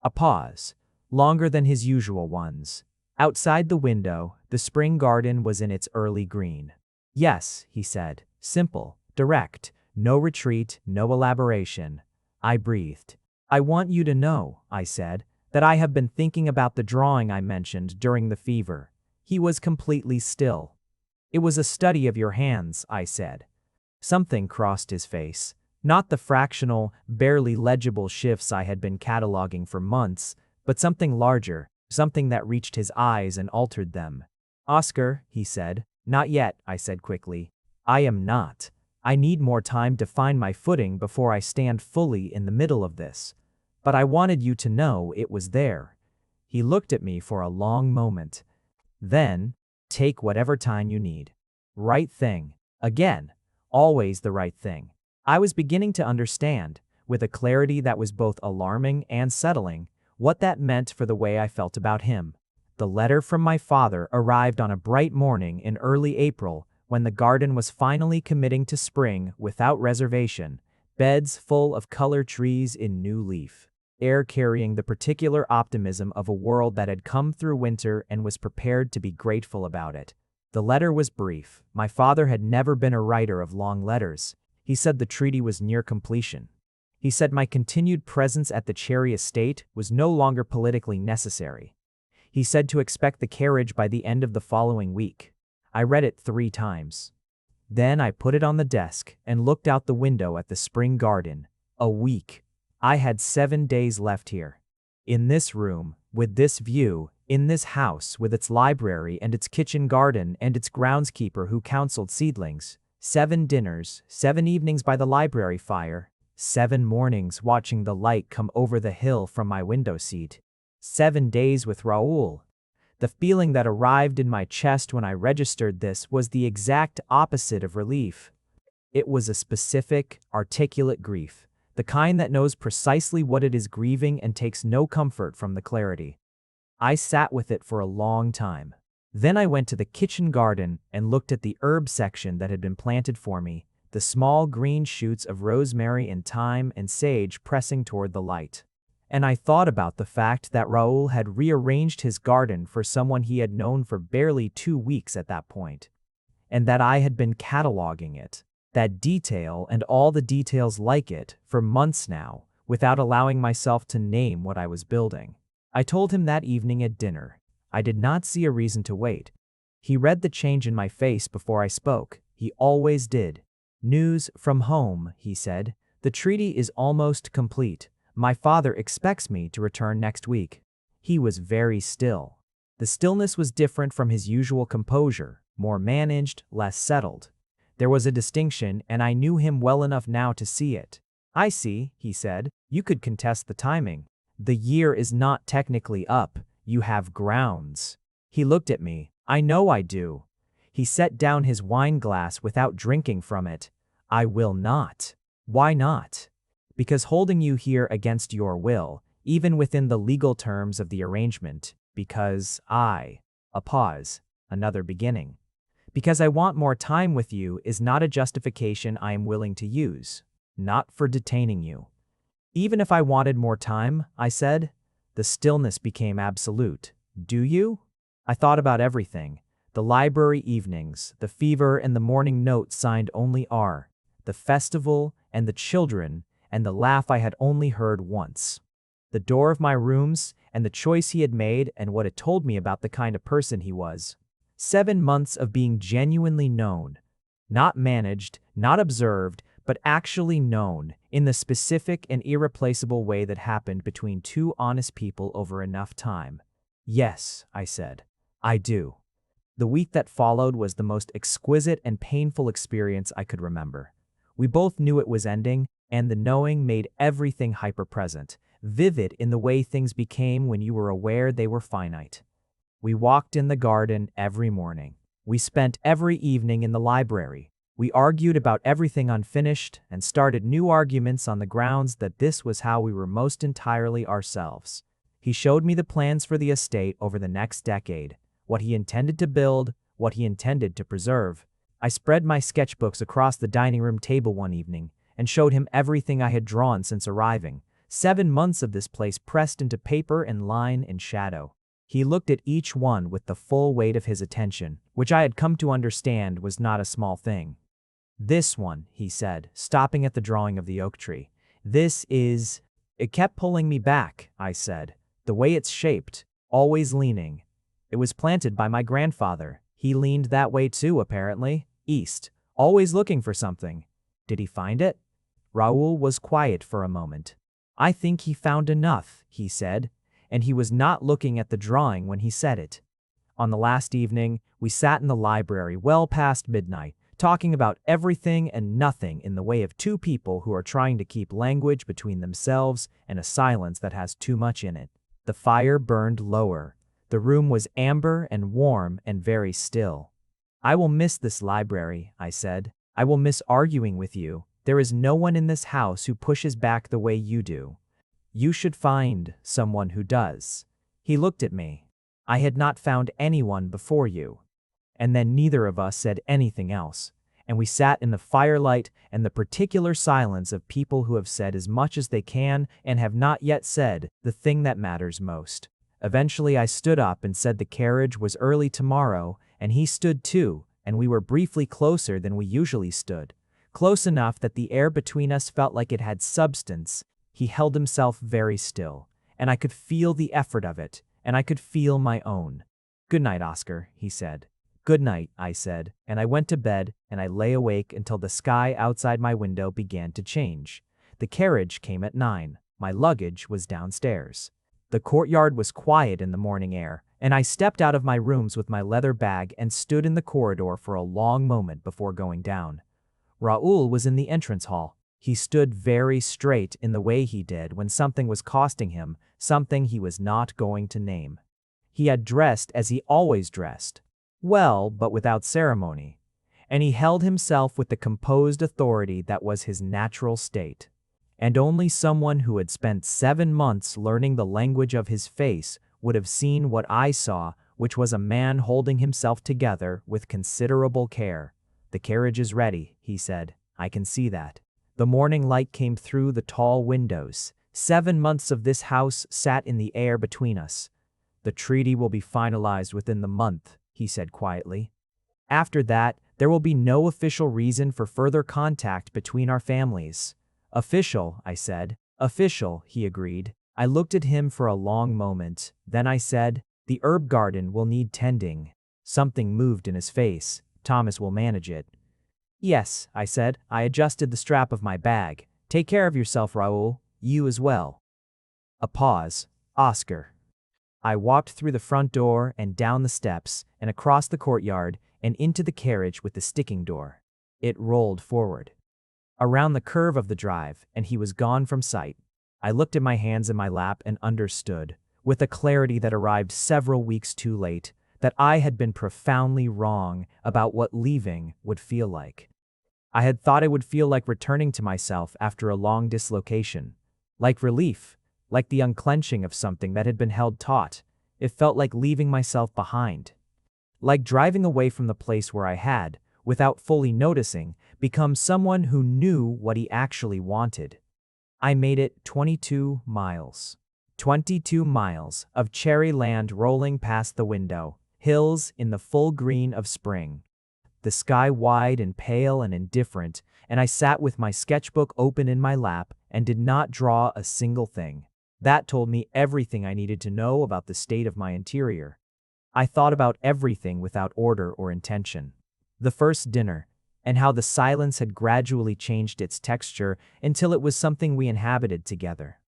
A pause, longer than his usual ones. Outside the window, the spring garden was in its early green. "Yes," he said, simple, direct, no retreat, no elaboration. I breathed. "I want you to know," I said, "that I have been thinking about the drawing I mentioned during the fever." He was completely still. "It was a study of your hands," I said. Something crossed his face. Not the fractional, barely legible shifts I had been cataloging for months, but something larger, something that reached his eyes and altered them. "Oscar," he said. "Not yet," I said quickly. "I am not. I need more time to find my footing before I stand fully in the middle of this. But I wanted you to know it was there." He looked at me for a long moment. Then, "Take whatever time you need." Right thing. Again, always the right thing. I was beginning to understand, with a clarity that was both alarming and settling, what that meant for the way I felt about him. The letter from my father arrived on a bright morning in early April, when the garden was finally committing to spring without reservation, beds full of color trees in new leaf, air carrying the particular optimism of a world that had come through winter and was prepared to be grateful about it. The letter was brief. My father had never been a writer of long letters. He said the treaty was near completion. He said my continued presence at the Cherry estate was no longer politically necessary. He said to expect the carriage by the end of the following week. I read it 3 times. Then I put it on the desk and looked out the window at the spring garden. A week. I had 7 days left here. In this room, with this view, in this house with its library and its kitchen garden and its groundskeeper who counseled seedlings. 7 dinners, 7 evenings by the library fire, 7 mornings watching the light come over the hill from my window seat. 7 days with Raoul. The feeling that arrived in my chest when I registered this was the exact opposite of relief. It was a specific, articulate grief, the kind that knows precisely what it is grieving and takes no comfort from the clarity. I sat with it for a long time. Then I went to the kitchen garden and looked at the herb section that had been planted for me, the small green shoots of rosemary and thyme and sage pressing toward the light. And I thought about the fact that Raoul had rearranged his garden for someone he had known for barely 2 weeks at that point, and that I had been cataloging it, that detail and all the details like it, for months now, without allowing myself to name what I was building. I told him that evening at dinner. I did not see a reason to wait. He read the change in my face before I spoke. He always did. "News from home," he said. "The treaty is almost complete. My father expects me to return next week." He was very still. The stillness was different from his usual composure, more managed, less settled. There was a distinction, and I knew him well enough now to see it. "I see," he said. "You could contest the timing. The year is not technically up. You have grounds." He looked at me. "I know I do." He set down his wine glass without drinking from it. "I will not." "Why not?" "Because holding you here against your will, even within the legal terms of the arrangement, because I—" A pause, another beginning. "Because I want more time with you is not a justification I am willing to use. Not for detaining you." "Even if I wanted more time," I said. The stillness became absolute. "Do you?" I thought about everything. The library evenings, the fever and the morning note signed only R, the festival and the children, and the laugh I had only heard once. The door of my rooms, and the choice he had made, and what it told me about the kind of person he was. 7 months of being genuinely known. Not managed, not observed, but actually known, in the specific and irreplaceable way that happened between two honest people over enough time. "Yes," I said. "I do." The week that followed was the most exquisite and painful experience I could remember. We both knew it was ending, and the knowing made everything hyper-present, vivid in the way things became when you were aware they were finite. We walked in the garden every morning. We spent every evening in the library. We argued about everything unfinished and started new arguments on the grounds that this was how we were most entirely ourselves. He showed me the plans for the estate over the next decade, what he intended to build, what he intended to preserve. I spread my sketchbooks across the dining room table one evening and showed him everything I had drawn since arriving. 7 months of this place pressed into paper and line and shadow. He looked at each one with the full weight of his attention, which I had come to understand was not a small thing. "This one," he said, stopping at the drawing of the oak tree. "This is—" "It kept pulling me back," I said. "The way it's shaped, always leaning. It was planted by my grandfather. He leaned that way too, apparently. East. Always looking for something. Did he find it?" Raoul was quiet for a moment. "I think he found enough," he said, and he was not looking at the drawing when he said it. On the last evening, we sat in the library well past midnight, talking about everything and nothing in the way of two people who are trying to keep language between themselves and a silence that has too much in it. The fire burned lower. The room was amber and warm and very still. "I will miss this library," I said. "I will miss arguing with you. There is no one in this house who pushes back the way you do. You should find someone who does." He looked at me. "I had not found anyone before you." And then neither of us said anything else, and we sat in the firelight and the particular silence of people who have said as much as they can and have not yet said the thing that matters most. Eventually I stood up and said the carriage was early tomorrow, and he stood too, and we were briefly closer than we usually stood. Close enough that the air between us felt like it had substance. He held himself very still, and I could feel the effort of it, and I could feel my own. "Good night, Oscar," he said. "Good night," I said, and I went to bed, and I lay awake until the sky outside my window began to change. The carriage came at 9. My luggage was downstairs. The courtyard was quiet in the morning air, and I stepped out of my rooms with my leather bag and stood in the corridor for a long moment before going down. Raoul was in the entrance hall. He stood very straight in the way he did when something was costing him, something he was not going to name. He had dressed as he always dressed, well, but without ceremony, and he held himself with the composed authority that was his natural state. And only someone who had spent 7 months learning the language of his face would have seen what I saw, which was a man holding himself together with considerable care. "The carriage is ready," he said. "I can see that." The morning light came through the tall windows. 7 months of this house sat in the air between us. "The treaty will be finalized within the month," he said quietly. "After that, there will be no official reason for further contact between our families." "Official," I said. "Official," he agreed. I looked at him for a long moment. Then I said, The herb garden will need tending. Something moved in his face. Thomas will manage it. Yes, I said. I adjusted the strap of my bag. Take care of yourself, Raoul. You as well. A pause. Oscar. I walked through the front door and down the steps and across the courtyard and into the carriage with the sticking door. It rolled forward. Around the curve of the drive, and he was gone from sight. I looked at my hands in my lap and understood, with a clarity that arrived several weeks too late, that I had been profoundly wrong about what leaving would feel like. I had thought it would feel like returning to myself after a long dislocation, like relief, like the unclenching of something that had been held taut. It felt like leaving myself behind, like driving away from the place where I had, without fully noticing, become someone who knew what he actually wanted. I made it 22 miles. 22 miles of cherry land rolling past the window, hills in the full green of spring. The sky wide and pale and indifferent, and I sat with my sketchbook open in my lap and did not draw a single thing. That told me everything I needed to know about the state of my interior. I thought about everything without order or intention. The first dinner, and how the silence had gradually changed its texture until it was something we inhabited together.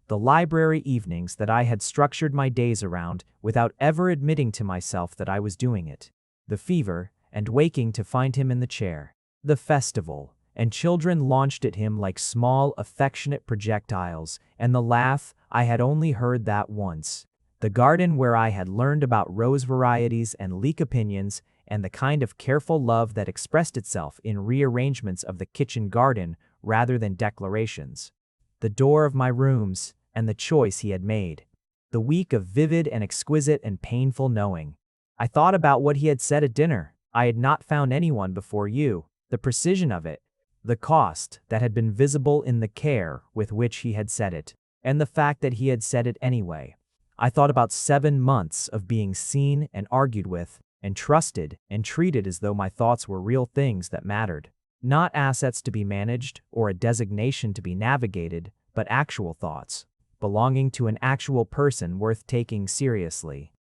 The library evenings that I had structured my days around without ever admitting to myself that I was doing it. The fever, and waking to find him in the chair. The festival, and children launched at him like small, affectionate projectiles, and the laugh, I had only heard that once. The garden where I had learned about rose varieties and leek opinions, and the kind of careful love that expressed itself in rearrangements of the kitchen garden rather than declarations. The door of my rooms, and the choice he had made. The week of vivid and exquisite and painful knowing. I thought about what he had said at dinner. I had not found anyone before you. The precision of it, the cost that had been visible in the care with which he had said it, and the fact that he had said it anyway. I thought about 7 months of being seen and argued with, and trusted and treated as though my thoughts were real things that mattered. Not assets to be managed or a designation to be navigated, but actual thoughts, belonging to an actual person worth taking seriously.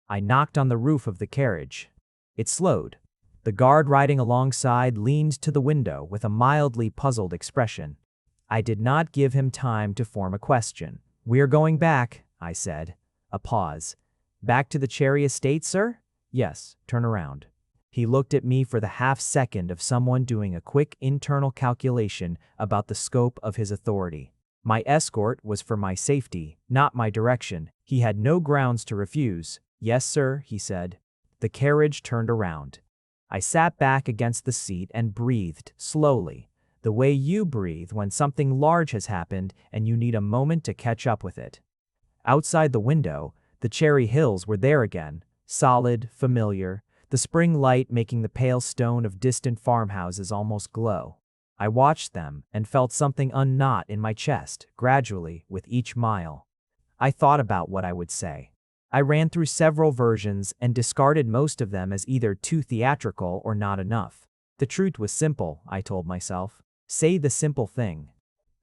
I knocked on the roof of the carriage. It slowed. The guard riding alongside leaned to the window with a mildly puzzled expression. I did not give him time to form a question. "We're going back," I said. A pause. "Back to the Cherry Estate, sir?" "Yes, turn around." He looked at me for the half-second of someone doing a quick internal calculation about the scope of his authority. My escort was for my safety, not my direction. He had no grounds to refuse. "Yes, sir," he said. The carriage turned around. I sat back against the seat and breathed, slowly, the way you breathe when something large has happened and you need a moment to catch up with it. Outside the window, the Cherry Hills were there again, solid, familiar, the spring light making the pale stone of distant farmhouses almost glow. I watched them and felt something unknot in my chest, gradually, with each mile. I thought about what I would say. I ran through several versions and discarded most of them as either too theatrical or not enough. The truth was simple, I told myself. Say the simple thing.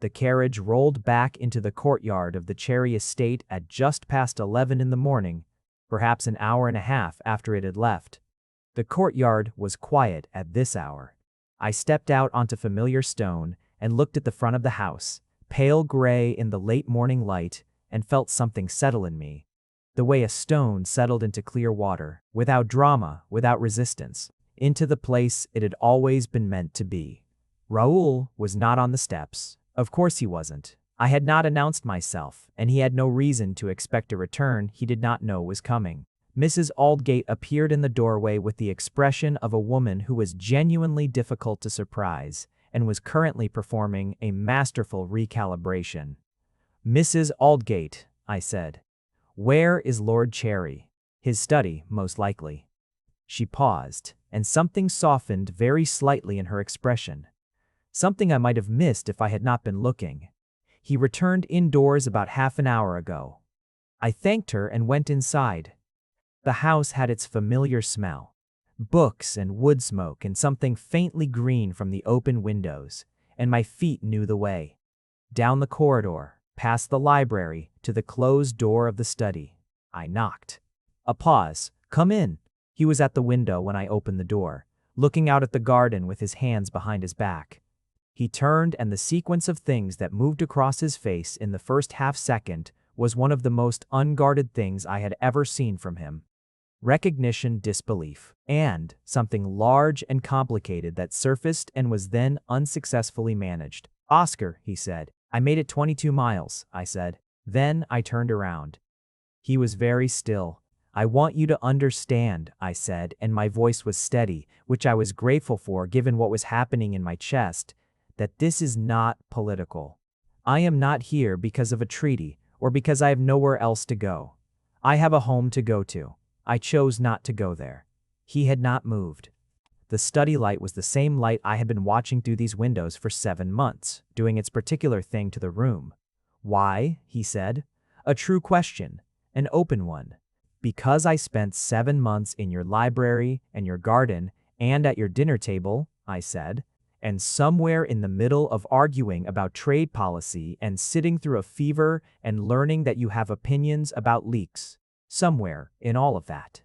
The carriage rolled back into the courtyard of the Cherry Estate at just past 11 in the morning, perhaps an hour and a half after it had left. The courtyard was quiet at this hour. I stepped out onto familiar stone and looked at the front of the house, pale gray in the late morning light, and felt something settle in me. The way a stone settled into clear water, without drama, without resistance, into the place it had always been meant to be. Raoul was not on the steps. Of course he wasn't. I had not announced myself, and he had no reason to expect a return he did not know was coming. Mrs. Aldgate appeared in the doorway with the expression of a woman who was genuinely difficult to surprise, and was currently performing a masterful recalibration. "Mrs. Aldgate," I said. "Where is Lord Cherry?" "His study, most likely." She paused, and something softened very slightly in her expression. Something I might have missed if I had not been looking. "He returned indoors about half an hour ago." I thanked her and went inside. The house had its familiar smell. Books and wood smoke and something faintly green from the open windows, and my feet knew the way. Down the corridor, past the library, to the closed door of the study. I knocked. A pause. "Come in." He was at the window when I opened the door, looking out at the garden with his hands behind his back. He turned, and the sequence of things that moved across his face in the first half-second was one of the most unguarded things I had ever seen from him. Recognition, disbelief, and something large and complicated that surfaced and was then unsuccessfully managed. "Oscar," he said. "I made it 22 miles, I said. Then I turned around. He was very still. "I want you to understand," I said, and my voice was steady, which I was grateful for given what was happening in my chest, "that this is not political. I am not here because of a treaty or because I have nowhere else to go. I have a home to go to. I chose not to go there." He had not moved. The study light was the same light I had been watching through these windows for 7 months, doing its particular thing to the room. "Why?" he said. "A true question, an open one. Because I spent 7 months in your library and your garden and at your dinner table," I said, "and somewhere in the middle of arguing about trade policy and sitting through a fever and learning that you have opinions about leaks. Somewhere in all of that,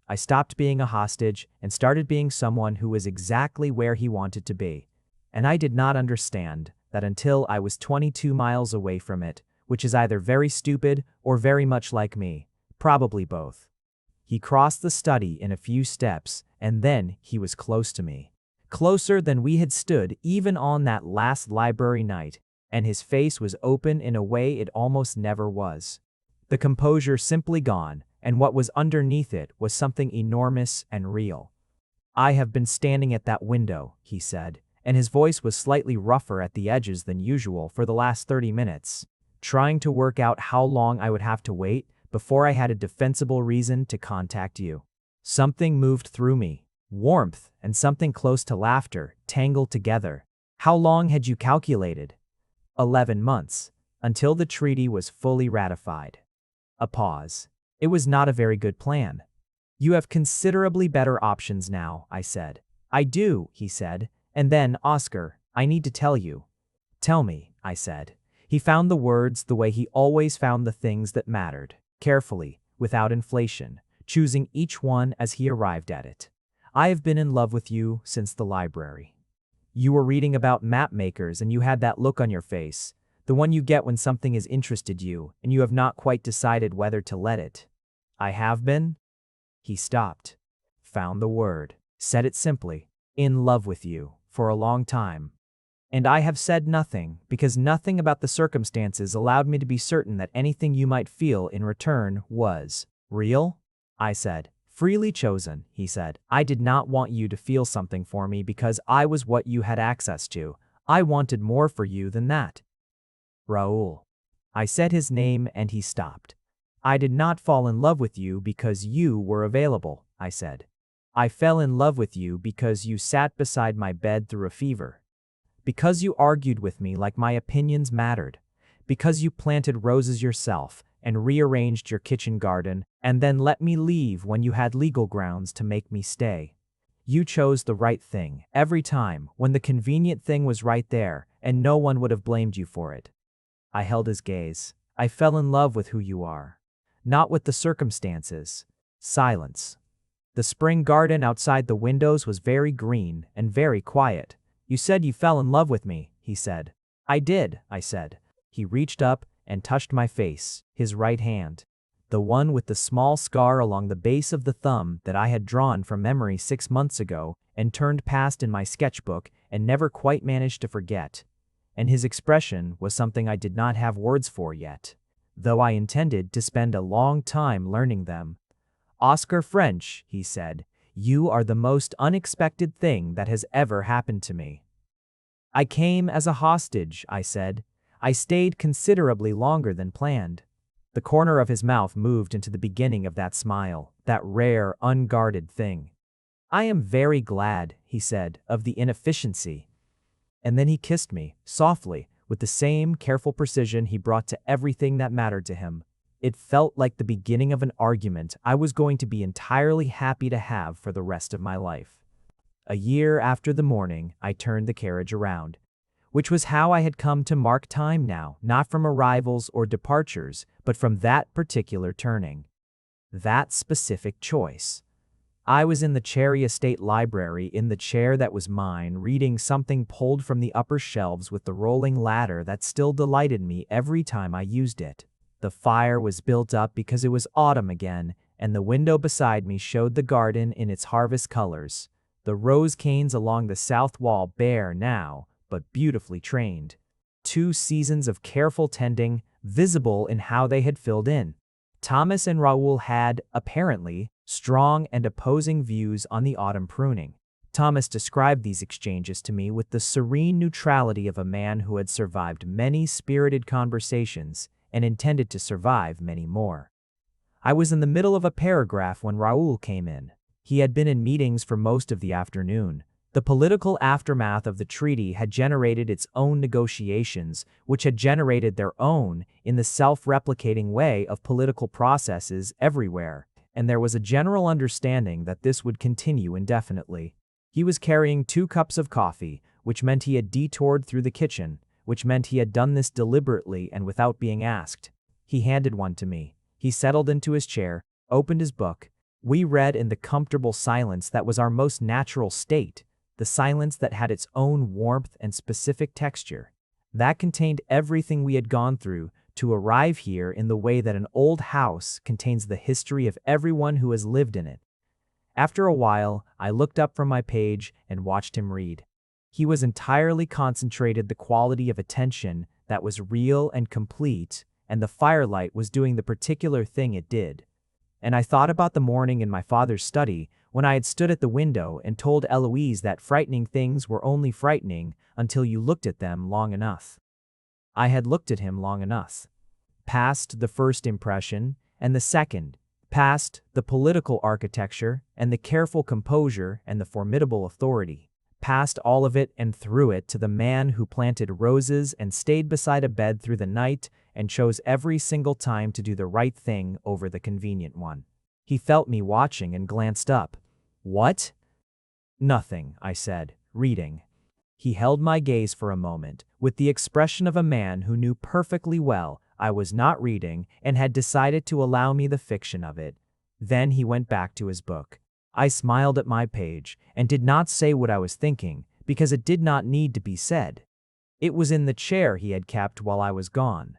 I stopped being a hostage and started being someone who was exactly where he wanted to be. And I did not understand that until I was 22 miles away from it, which is either very stupid or very much like me. Probably both." He crossed the study in a few steps, and then he was close to me. Closer than we had stood even on that last library night, and his face was open in a way it almost never was. The composure simply gone, and what was underneath it was something enormous and real. "I have been standing at that window," he said, and his voice was slightly rougher at the edges than usual for the last 30 minutes, "trying to work out how long I would have to wait before I had a defensible reason to contact you." Something moved through me. Warmth and something close to laughter tangled together. "How long had you calculated?" 11 months, until the treaty was fully ratified. A pause. "It was not a very good plan." "You have considerably better options now," I said. "I do," he said, and then, "Oscar, I need to tell you." "Tell me," I said. He found the words the way he always found the things that mattered, carefully, without inflation, choosing each one as he arrived at it. "I have been in love with you since the library. You were reading about map makers and you had that look on your face, the one you get when something has interested you and you have not quite decided whether to let it." "I have been?" He stopped, found the word, said it simply, "in love with you, for a long time. And I have said nothing, because nothing about the circumstances allowed me to be certain that anything you might feel in return was real." I said. "Freely chosen," he said. "I did not want you to feel something for me because I was what you had access to. I wanted more for you than that." "Raoul." I said his name and he stopped. "I did not fall in love with you because you were available," I said. "I fell in love with you because you sat beside my bed through a fever. Because you argued with me like my opinions mattered. Because you planted roses yourself and rearranged your kitchen garden and then let me leave when you had legal grounds to make me stay. You chose the right thing every time when the convenient thing was right there and no one would have blamed you for it." I held his gaze. "I fell in love with who you are, not with the circumstances." Silence. The spring garden outside the windows was very green and very quiet. "You said you fell in love with me," he said. "I did," I said. He reached up and touched my face, his right hand, the one with the small scar along the base of the thumb that I had drawn from memory 6 months ago and turned past in my sketchbook and never quite managed to forget. And his expression was something I did not have words for yet, though I intended to spend a long time learning them. "Oscar French," he said, "you are the most unexpected thing that has ever happened to me." "I came as a hostage," I said. "I stayed considerably longer than planned." The corner of his mouth moved into the beginning of that smile, that rare, unguarded thing. "I am very glad," he said, "of the inefficiency." And then he kissed me, softly, with the same careful precision he brought to everything that mattered to him. It felt like the beginning of an argument I was going to be entirely happy to have for the rest of my life. A year after the morning, I turned the carriage around, which was how I had come to mark time now, not from arrivals or departures, but from that particular turning. That specific choice. I was in the Cherry Estate Library in the chair that was mine, reading something pulled from the upper shelves with the rolling ladder that still delighted me every time I used it. The fire was built up because it was autumn again, and the window beside me showed the garden in its harvest colors. The rose canes along the south wall bare now, but beautifully trained. 2 seasons of careful tending, visible in how they had filled in. Thomas and Raoul had, apparently, strong and opposing views on the autumn pruning. Thomas described these exchanges to me with the serene neutrality of a man who had survived many spirited conversations and intended to survive many more. I was in the middle of a paragraph when Raoul came in. He had been in meetings for most of the afternoon. The political aftermath of the treaty had generated its own negotiations, which had generated their own in the self-replicating way of political processes everywhere, and there was a general understanding that this would continue indefinitely. He was carrying 2 cups of coffee, which meant he had detoured through the kitchen, which meant he had done this deliberately and without being asked. He handed one to me. He settled into his chair, opened his book. We read in the comfortable silence that was our most natural state, the silence that had its own warmth and specific texture. That contained everything we had gone through to arrive here in the way that an old house contains the history of everyone who has lived in it. After a while, I looked up from my page and watched him read. He was entirely concentrated, the quality of attention that was real and complete, and the firelight was doing the particular thing it did. And I thought about the morning in my father's study when I had stood at the window and told Eloise that frightening things were only frightening until you looked at them long enough. I had looked at him long enough. Past the first impression and the second, past the political architecture and the careful composure and the formidable authority, past all of it and through it to the man who planted roses and stayed beside a bed through the night and chose every single time to do the right thing over the convenient one. He felt me watching and glanced up. "What?" "Nothing," I said, reading. He held my gaze for a moment, with the expression of a man who knew perfectly well I was not reading and had decided to allow me the fiction of it. Then he went back to his book. I smiled at my page and did not say what I was thinking, because it did not need to be said. It was in the chair he had kept while I was gone.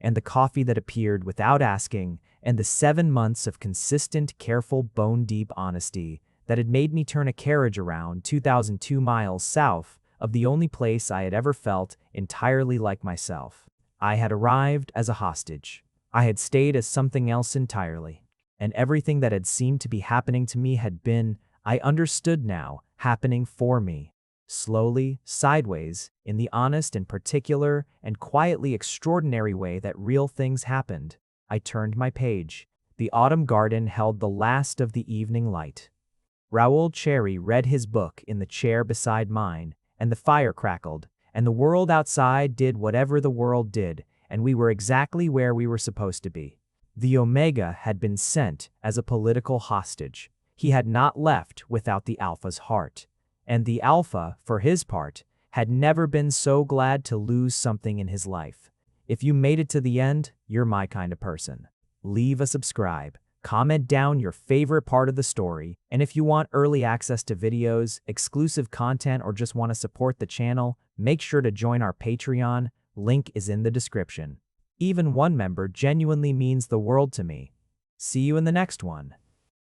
And the coffee that appeared without asking, and the 7 months of consistent, careful, bone-deep honesty that had made me turn a carriage around 2,002 miles south of the only place I had ever felt entirely like myself. I had arrived as a hostage. I had stayed as something else entirely. And everything that had seemed to be happening to me had been, I understood now, happening for me. Slowly, sideways, in the honest and particular and quietly extraordinary way that real things happened. I turned my page. The autumn garden held the last of the evening light. Raoul Cherry read his book in the chair beside mine, and the fire crackled, and the world outside did whatever the world did, and we were exactly where we were supposed to be. The Omega had been sent as a political hostage. He had not left without the Alpha's heart. And the Alpha, for his part, had never been so glad to lose something in his life. If you made it to the end, you're my kind of person. Leave a subscribe, comment down your favorite part of the story, and if you want early access to videos, exclusive content, or just want to support the channel, make sure to join our Patreon. Link is in the description. Even one member genuinely means the world to me. See you in the next one.